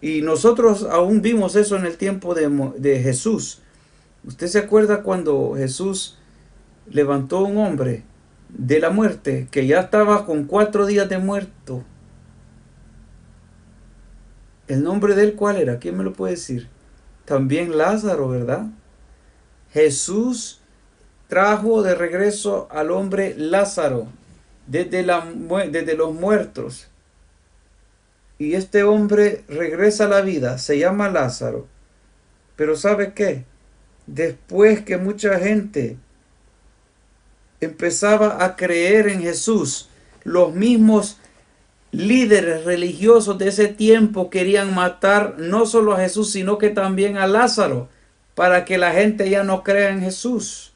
Y nosotros aún vimos eso en el tiempo de Jesús. ¿Usted se acuerda cuando Jesús levantó a un hombre de la muerte, que ya estaba con 4 días de muerto? ¿El nombre de él cuál era? ¿Quién me lo puede decir? También Lázaro, ¿verdad? Jesús trajo de regreso al hombre Lázaro desde los muertos. y este hombre regresa a la vida, se llama Lázaro. Pero ¿sabe qué? Después que mucha gente empezaba a creer en Jesús, los mismos líderes religiosos de ese tiempo querían matar no solo a Jesús, sino que también a Lázaro, para que la gente ya no crea en Jesús.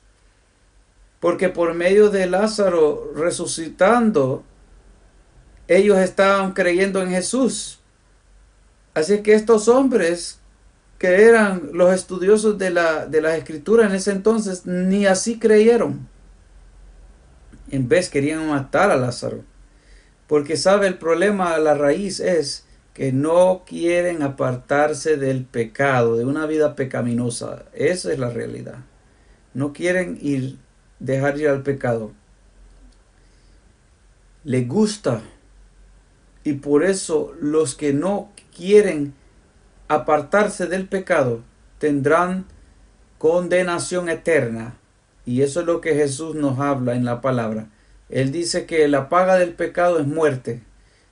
Porque por medio de Lázaro resucitando, ellos estaban creyendo en Jesús. Así que estos hombres que eran los estudiosos de las escrituras en ese entonces, ni así creyeron. En vez querían matar a Lázaro. Porque sabe, el problema a la raíz es que no quieren apartarse del pecado, de una vida pecaminosa. Esa es la realidad. No quieren dejar ir al pecado. Les gusta. Y por eso los que no quieren apartarse del pecado tendrán condenación eterna. Y eso es lo que Jesús nos habla en la palabra. Él dice que la paga del pecado es muerte.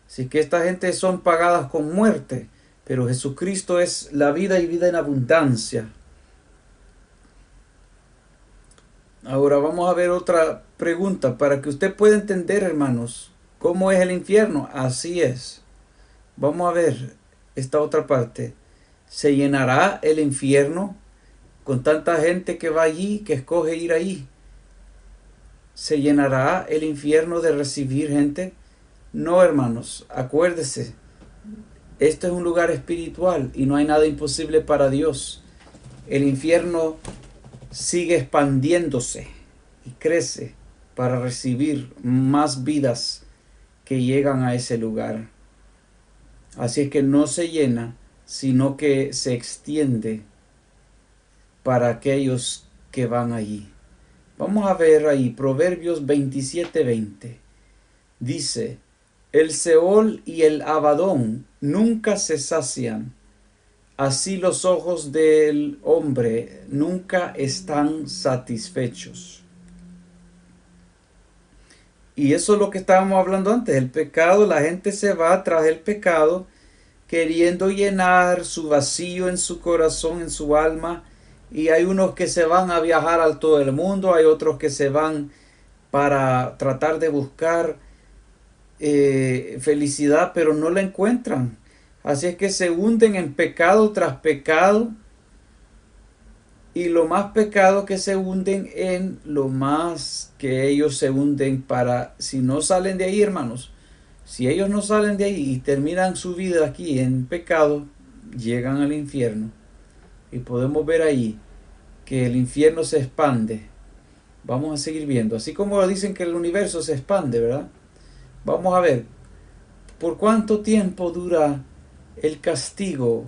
Así que esta gente son pagadas con muerte. Pero Jesucristo es la vida y vida en abundancia. Ahora vamos a ver otra pregunta para que usted pueda entender, hermanos, cómo es el infierno. Así es. Vamos a ver esta otra parte. ¿Se llenará el infierno con tanta gente que va allí, que escoge ir ahí? ¿Se llenará el infierno de recibir gente? No, hermanos, acuérdese, esto es un lugar espiritual y no hay nada imposible para Dios. El infierno sigue expandiéndose y crece para recibir más vidas que llegan a ese lugar. Así es que no se llena, sino que se extiende para aquellos que van allí. Vamos a ver ahí Proverbios 27:20. Dice: el Seol y el Abadón nunca se sacian, así los ojos del hombre nunca están satisfechos. Y eso es lo que estábamos hablando antes, el pecado. La gente se va tras el pecado queriendo llenar su vacío en su corazón, en su alma. Y hay unos que se van a viajar al todo el mundo, hay otros que se van para tratar de buscar felicidad, pero no la encuentran. Así es que se hunden en pecado tras pecado, y lo más pecado que se hunden en lo más que ellos se hunden para, si no salen de ahí, hermanos, si ellos no salen de ahí y terminan su vida aquí en pecado, llegan al infierno. Y podemos ver ahí que el infierno se expande. Vamos a seguir viendo. Así como dicen que el universo se expande, ¿verdad? Vamos a ver. ¿Por cuánto tiempo dura el castigo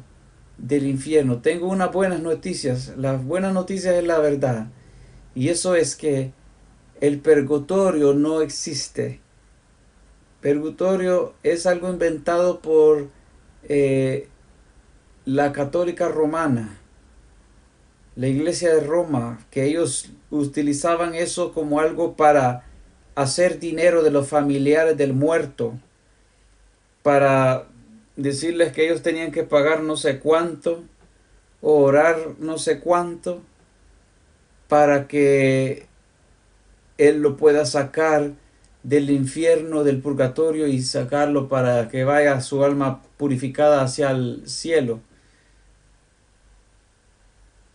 del infierno? Tengo unas buenas noticias. Las buenas noticias es la verdad. Y eso es que el purgatorio no existe. Purgatorio es algo inventado por la católica romana, la iglesia de Roma, que ellos utilizaban eso como algo para hacer dinero de los familiares del muerto, para decirles que ellos tenían que pagar no sé cuánto, o orar no sé cuánto, para que él lo pueda sacar del infierno, del purgatorio, y sacarlo para que vaya su alma purificada hacia el cielo.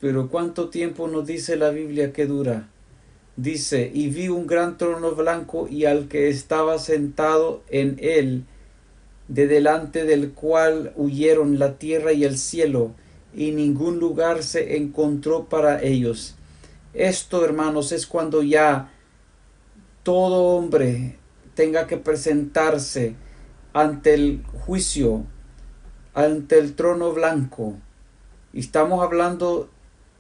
Pero ¿cuánto tiempo nos dice la Biblia que dura? Dice: y vi un gran trono blanco y al que estaba sentado en él, de delante del cual huyeron la tierra y el cielo, y ningún lugar se encontró para ellos. Esto, hermanos, es cuando ya todo hombre tenga que presentarse ante el juicio, ante el trono blanco. Y estamos hablando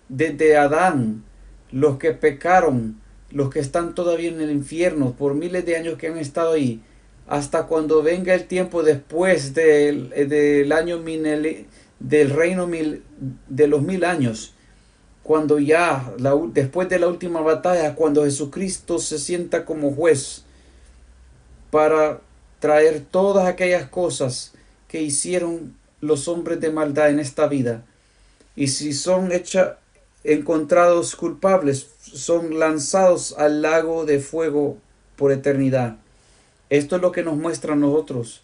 desde Adán, los que pecaron, los que están todavía en el infierno por miles de años que han estado ahí, hasta cuando venga el tiempo después del año del reino de los 1000 años, cuando ya después de la última batalla, cuando Jesucristo se sienta como juez para traer todas aquellas cosas que hicieron los hombres de maldad en esta vida. Y si son encontrados culpables, son lanzados al lago de fuego por eternidad. Esto es lo que nos muestra a nosotros.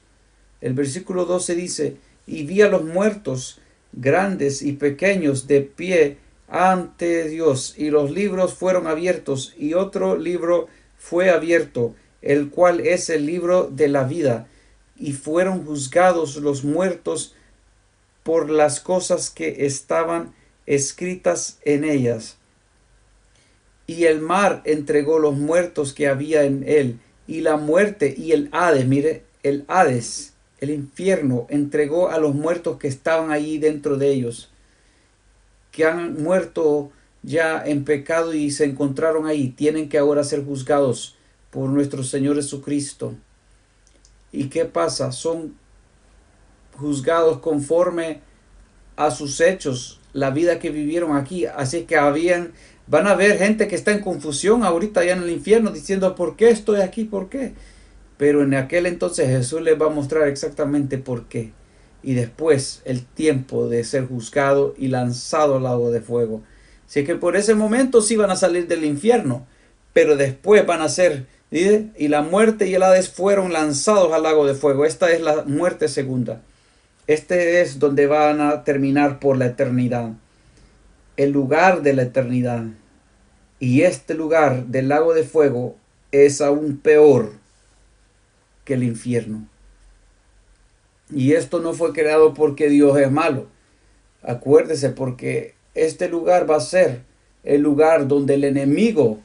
El versículo 12 dice: y vi a los muertos, grandes y pequeños, de pie ante Dios, y los libros fueron abiertos, y otro libro fue abierto, el cual es el libro de la vida, y fueron juzgados los muertos por las cosas que estaban escritas en ellas. Y el mar entregó los muertos que había en él, y la muerte y el Hades, mire, el Hades, el infierno, entregó a los muertos que estaban allí dentro de ellos, que han muerto ya en pecado y se encontraron ahí. Tienen que ahora ser juzgados por nuestro Señor Jesucristo. ¿Y qué pasa? Son juzgados conforme a sus hechos, la vida que vivieron aquí. Así que van a haber gente que está en confusión ahorita allá en el infierno, diciendo: ¿por qué estoy aquí? ¿Por qué? Pero en aquel entonces Jesús les va a mostrar exactamente por qué. Y después el tiempo de ser juzgado y lanzado al lago de fuego. Así que por ese momento sí van a salir del infierno, pero después van a ser, ¿sí? Y la muerte y el Hades fueron lanzados al lago de fuego. Esta es la muerte segunda. Este es donde van a terminar por la eternidad, el lugar de la eternidad. Y este lugar del lago de fuego es aún peor que el infierno. Y esto no fue creado porque Dios es malo. Acuérdese, porque este lugar va a ser el lugar donde el enemigo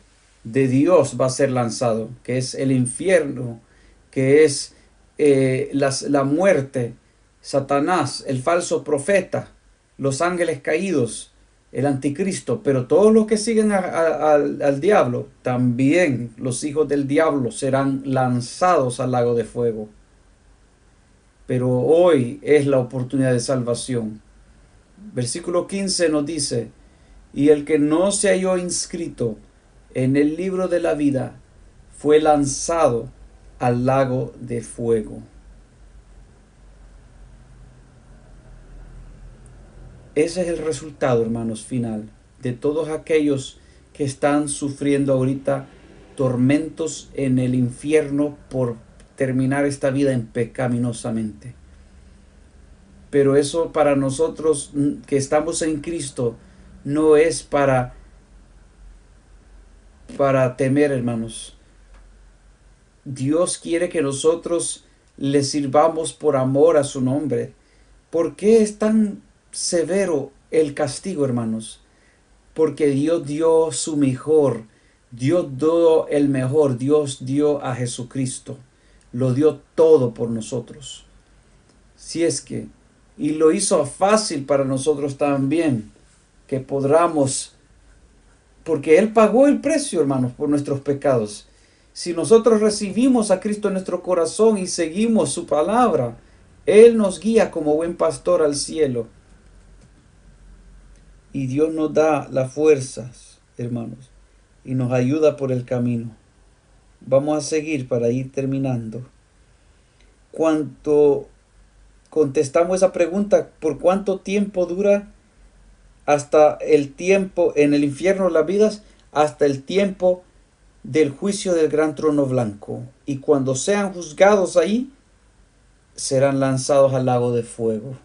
de Dios va a ser lanzado, que es el infierno, que es la muerte, Satanás, el falso profeta, los ángeles caídos, el anticristo. Pero todos los que siguen al diablo, también los hijos del diablo, serán lanzados al lago de fuego. Pero hoy es la oportunidad de salvación. Versículo 15 nos dice: y el que no se halló inscrito en el libro de la vida fue lanzado al lago de fuego. Ese es el resultado, hermanos, final de todos aquellos que están sufriendo ahorita tormentos en el infierno por terminar esta vida pecaminosamente. Pero eso para nosotros que estamos en Cristo no es para temer, hermanos. Dios quiere que nosotros le sirvamos por amor a su nombre. ¿Por qué es tan severo el castigo, hermanos? Porque Dios dio su mejor. Dios dio el mejor. Dios dio a Jesucristo. Lo dio todo por nosotros. Si es que, y lo hizo fácil para nosotros también, que podamos, porque Él pagó el precio, hermanos, por nuestros pecados. Si nosotros recibimos a Cristo en nuestro corazón y seguimos su palabra, Él nos guía como buen pastor al cielo. Y Dios nos da las fuerzas, hermanos, y nos ayuda por el camino. Vamos a seguir para ir terminando. Cuando contestamos esa pregunta, ¿por cuánto tiempo dura? Hasta el tiempo en el infierno de las vidas, hasta el tiempo del juicio del gran trono blanco. Y cuando sean juzgados ahí, serán lanzados al lago de fuego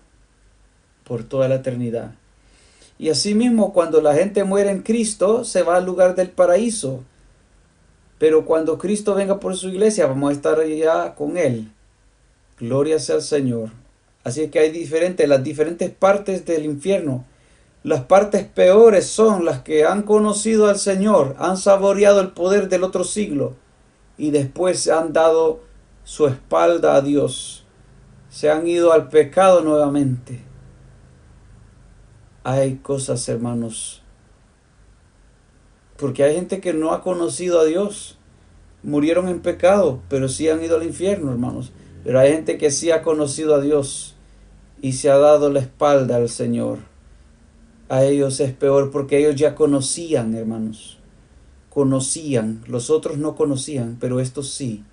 por toda la eternidad. Y asimismo, cuando la gente muere en Cristo, se va al lugar del paraíso. Pero cuando Cristo venga por su iglesia, vamos a estar allá con Él. Gloria sea al Señor. Así que hay las diferentes partes del infierno. Las partes peores son las que han conocido al Señor, han saboreado el poder del otro siglo y después han dado su espalda a Dios. Se han ido al pecado nuevamente. Hay cosas, hermanos, porque hay gente que no ha conocido a Dios. Murieron en pecado, pero sí han ido al infierno, hermanos. Pero hay gente que sí ha conocido a Dios y se ha dado la espalda al Señor. A ellos es peor porque ellos ya conocían, hermanos. Conocían. Los otros no conocían, pero estos sí.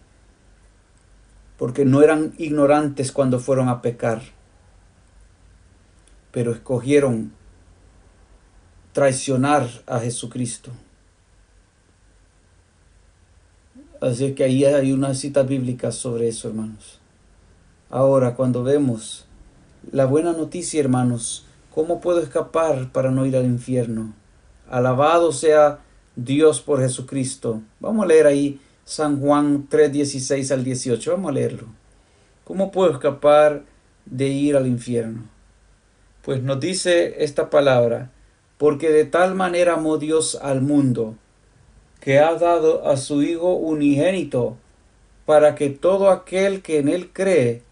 porque no eran ignorantes cuando fueron a pecar, pero escogieron traicionar a Jesucristo. Así que ahí hay una cita bíblica sobre eso, hermanos. Ahora, cuando vemos la buena noticia, hermanos, ¿cómo puedo escapar para no ir al infierno? Alabado sea Dios por Jesucristo. Vamos a leer ahí San Juan 3:16 al 18. Vamos a leerlo. ¿Cómo puedo escapar de ir al infierno? Pues nos dice esta palabra: porque de tal manera amó Dios al mundo, que ha dado a su Hijo unigénito, para que todo aquel que en él cree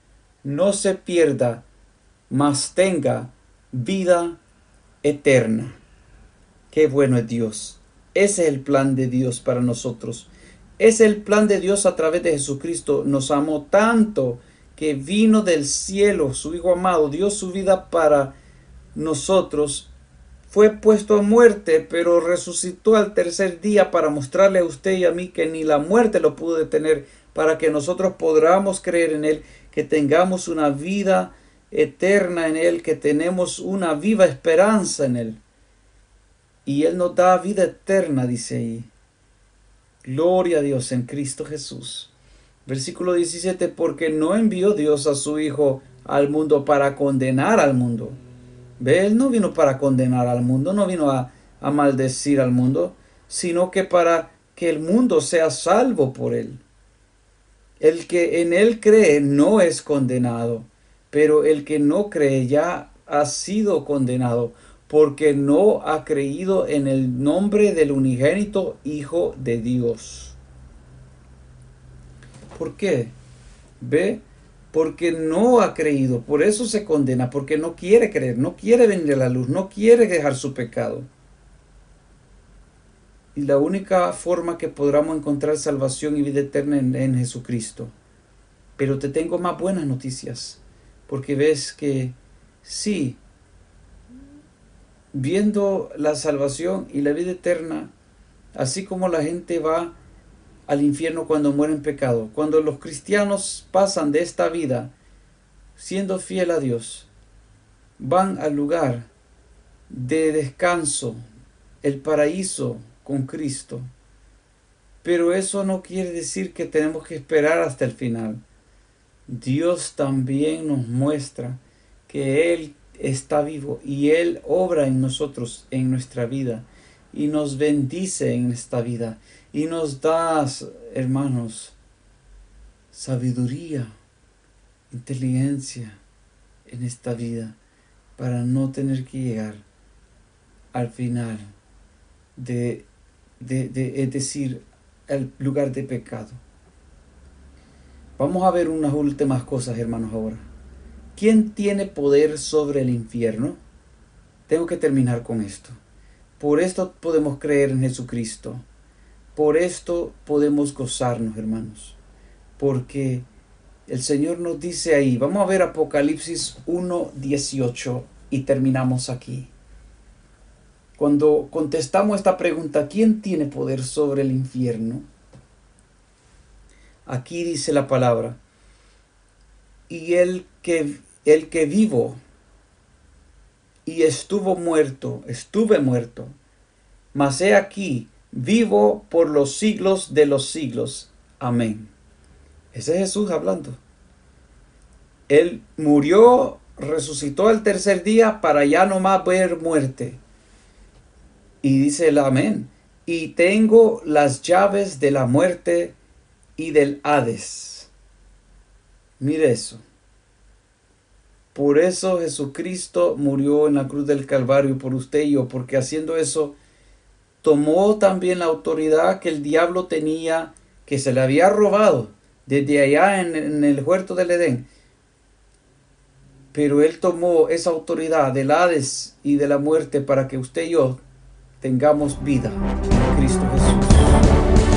no se pierda, mas tenga vida eterna. Qué bueno es Dios. Ese es el plan de Dios para nosotros. Es el plan de Dios a través de Jesucristo. Nos amó tanto que vino del cielo, su Hijo amado, dio su vida para nosotros. Fue puesto a muerte, pero resucitó al tercer día para mostrarle a usted y a mí que ni la muerte lo pudo detener, para que nosotros podamos creer en Él, que tengamos una vida eterna en Él, que tenemos una viva esperanza en Él. Y Él nos da vida eterna, dice ahí. Gloria a Dios en Cristo Jesús. Versículo 17, porque no envió Dios a su Hijo al mundo para condenar al mundo. ¿Ve? Él no vino para condenar al mundo, no vino a maldecir al mundo, sino que para que el mundo sea salvo por Él. El que en Él cree no es condenado, pero el que no cree ya ha sido condenado, porque no ha creído en el nombre del unigénito Hijo de Dios. ¿Por qué? ¿Ve? Porque no ha creído, por eso se condena, porque no quiere creer, no quiere venir a la luz, no quiere dejar su pecado. Y la única forma que podamos encontrar salvación y vida eterna en Jesucristo. Pero te tengo más buenas noticias, porque ves que sí, viendo la salvación y la vida eterna, así como la gente va al infierno cuando muere en pecado, cuando los cristianos pasan de esta vida siendo fiel a Dios, van al lugar de descanso, el paraíso con Cristo. Pero eso no quiere decir que tenemos que esperar hasta el final. Dios también nos muestra que Él está vivo y Él obra en nosotros, en nuestra vida, y nos bendice en esta vida, y nos da, hermanos, sabiduría, inteligencia en esta vida, para no tener que llegar al final es decir, al lugar de pecado. Vamos a ver unas últimas cosas, hermanos, ahora. ¿Quién tiene poder sobre el infierno? Tengo que terminar con esto. Por esto podemos creer en Jesucristo. Por esto podemos gozarnos, hermanos. Porque el Señor nos dice ahí, vamos a ver Apocalipsis 1:18 y terminamos aquí. Cuando contestamos esta pregunta, ¿quién tiene poder sobre el infierno? Aquí dice la palabra, y el que vivo y estuve muerto, mas he aquí, vivo por los siglos de los siglos. Amén. Ese es Jesús hablando. Él murió, resucitó al tercer día para ya no más ver muerte. Y dice el amén. Y tengo las llaves de la muerte y del Hades. Mire eso. Por eso Jesucristo murió en la cruz del Calvario por usted y yo, porque haciendo eso tomó también la autoridad que el diablo tenía, que se le había robado desde allá en el huerto del Edén. Pero Él tomó esa autoridad del Hades y de la muerte para que usted y yo tengamos vida en Cristo Jesús.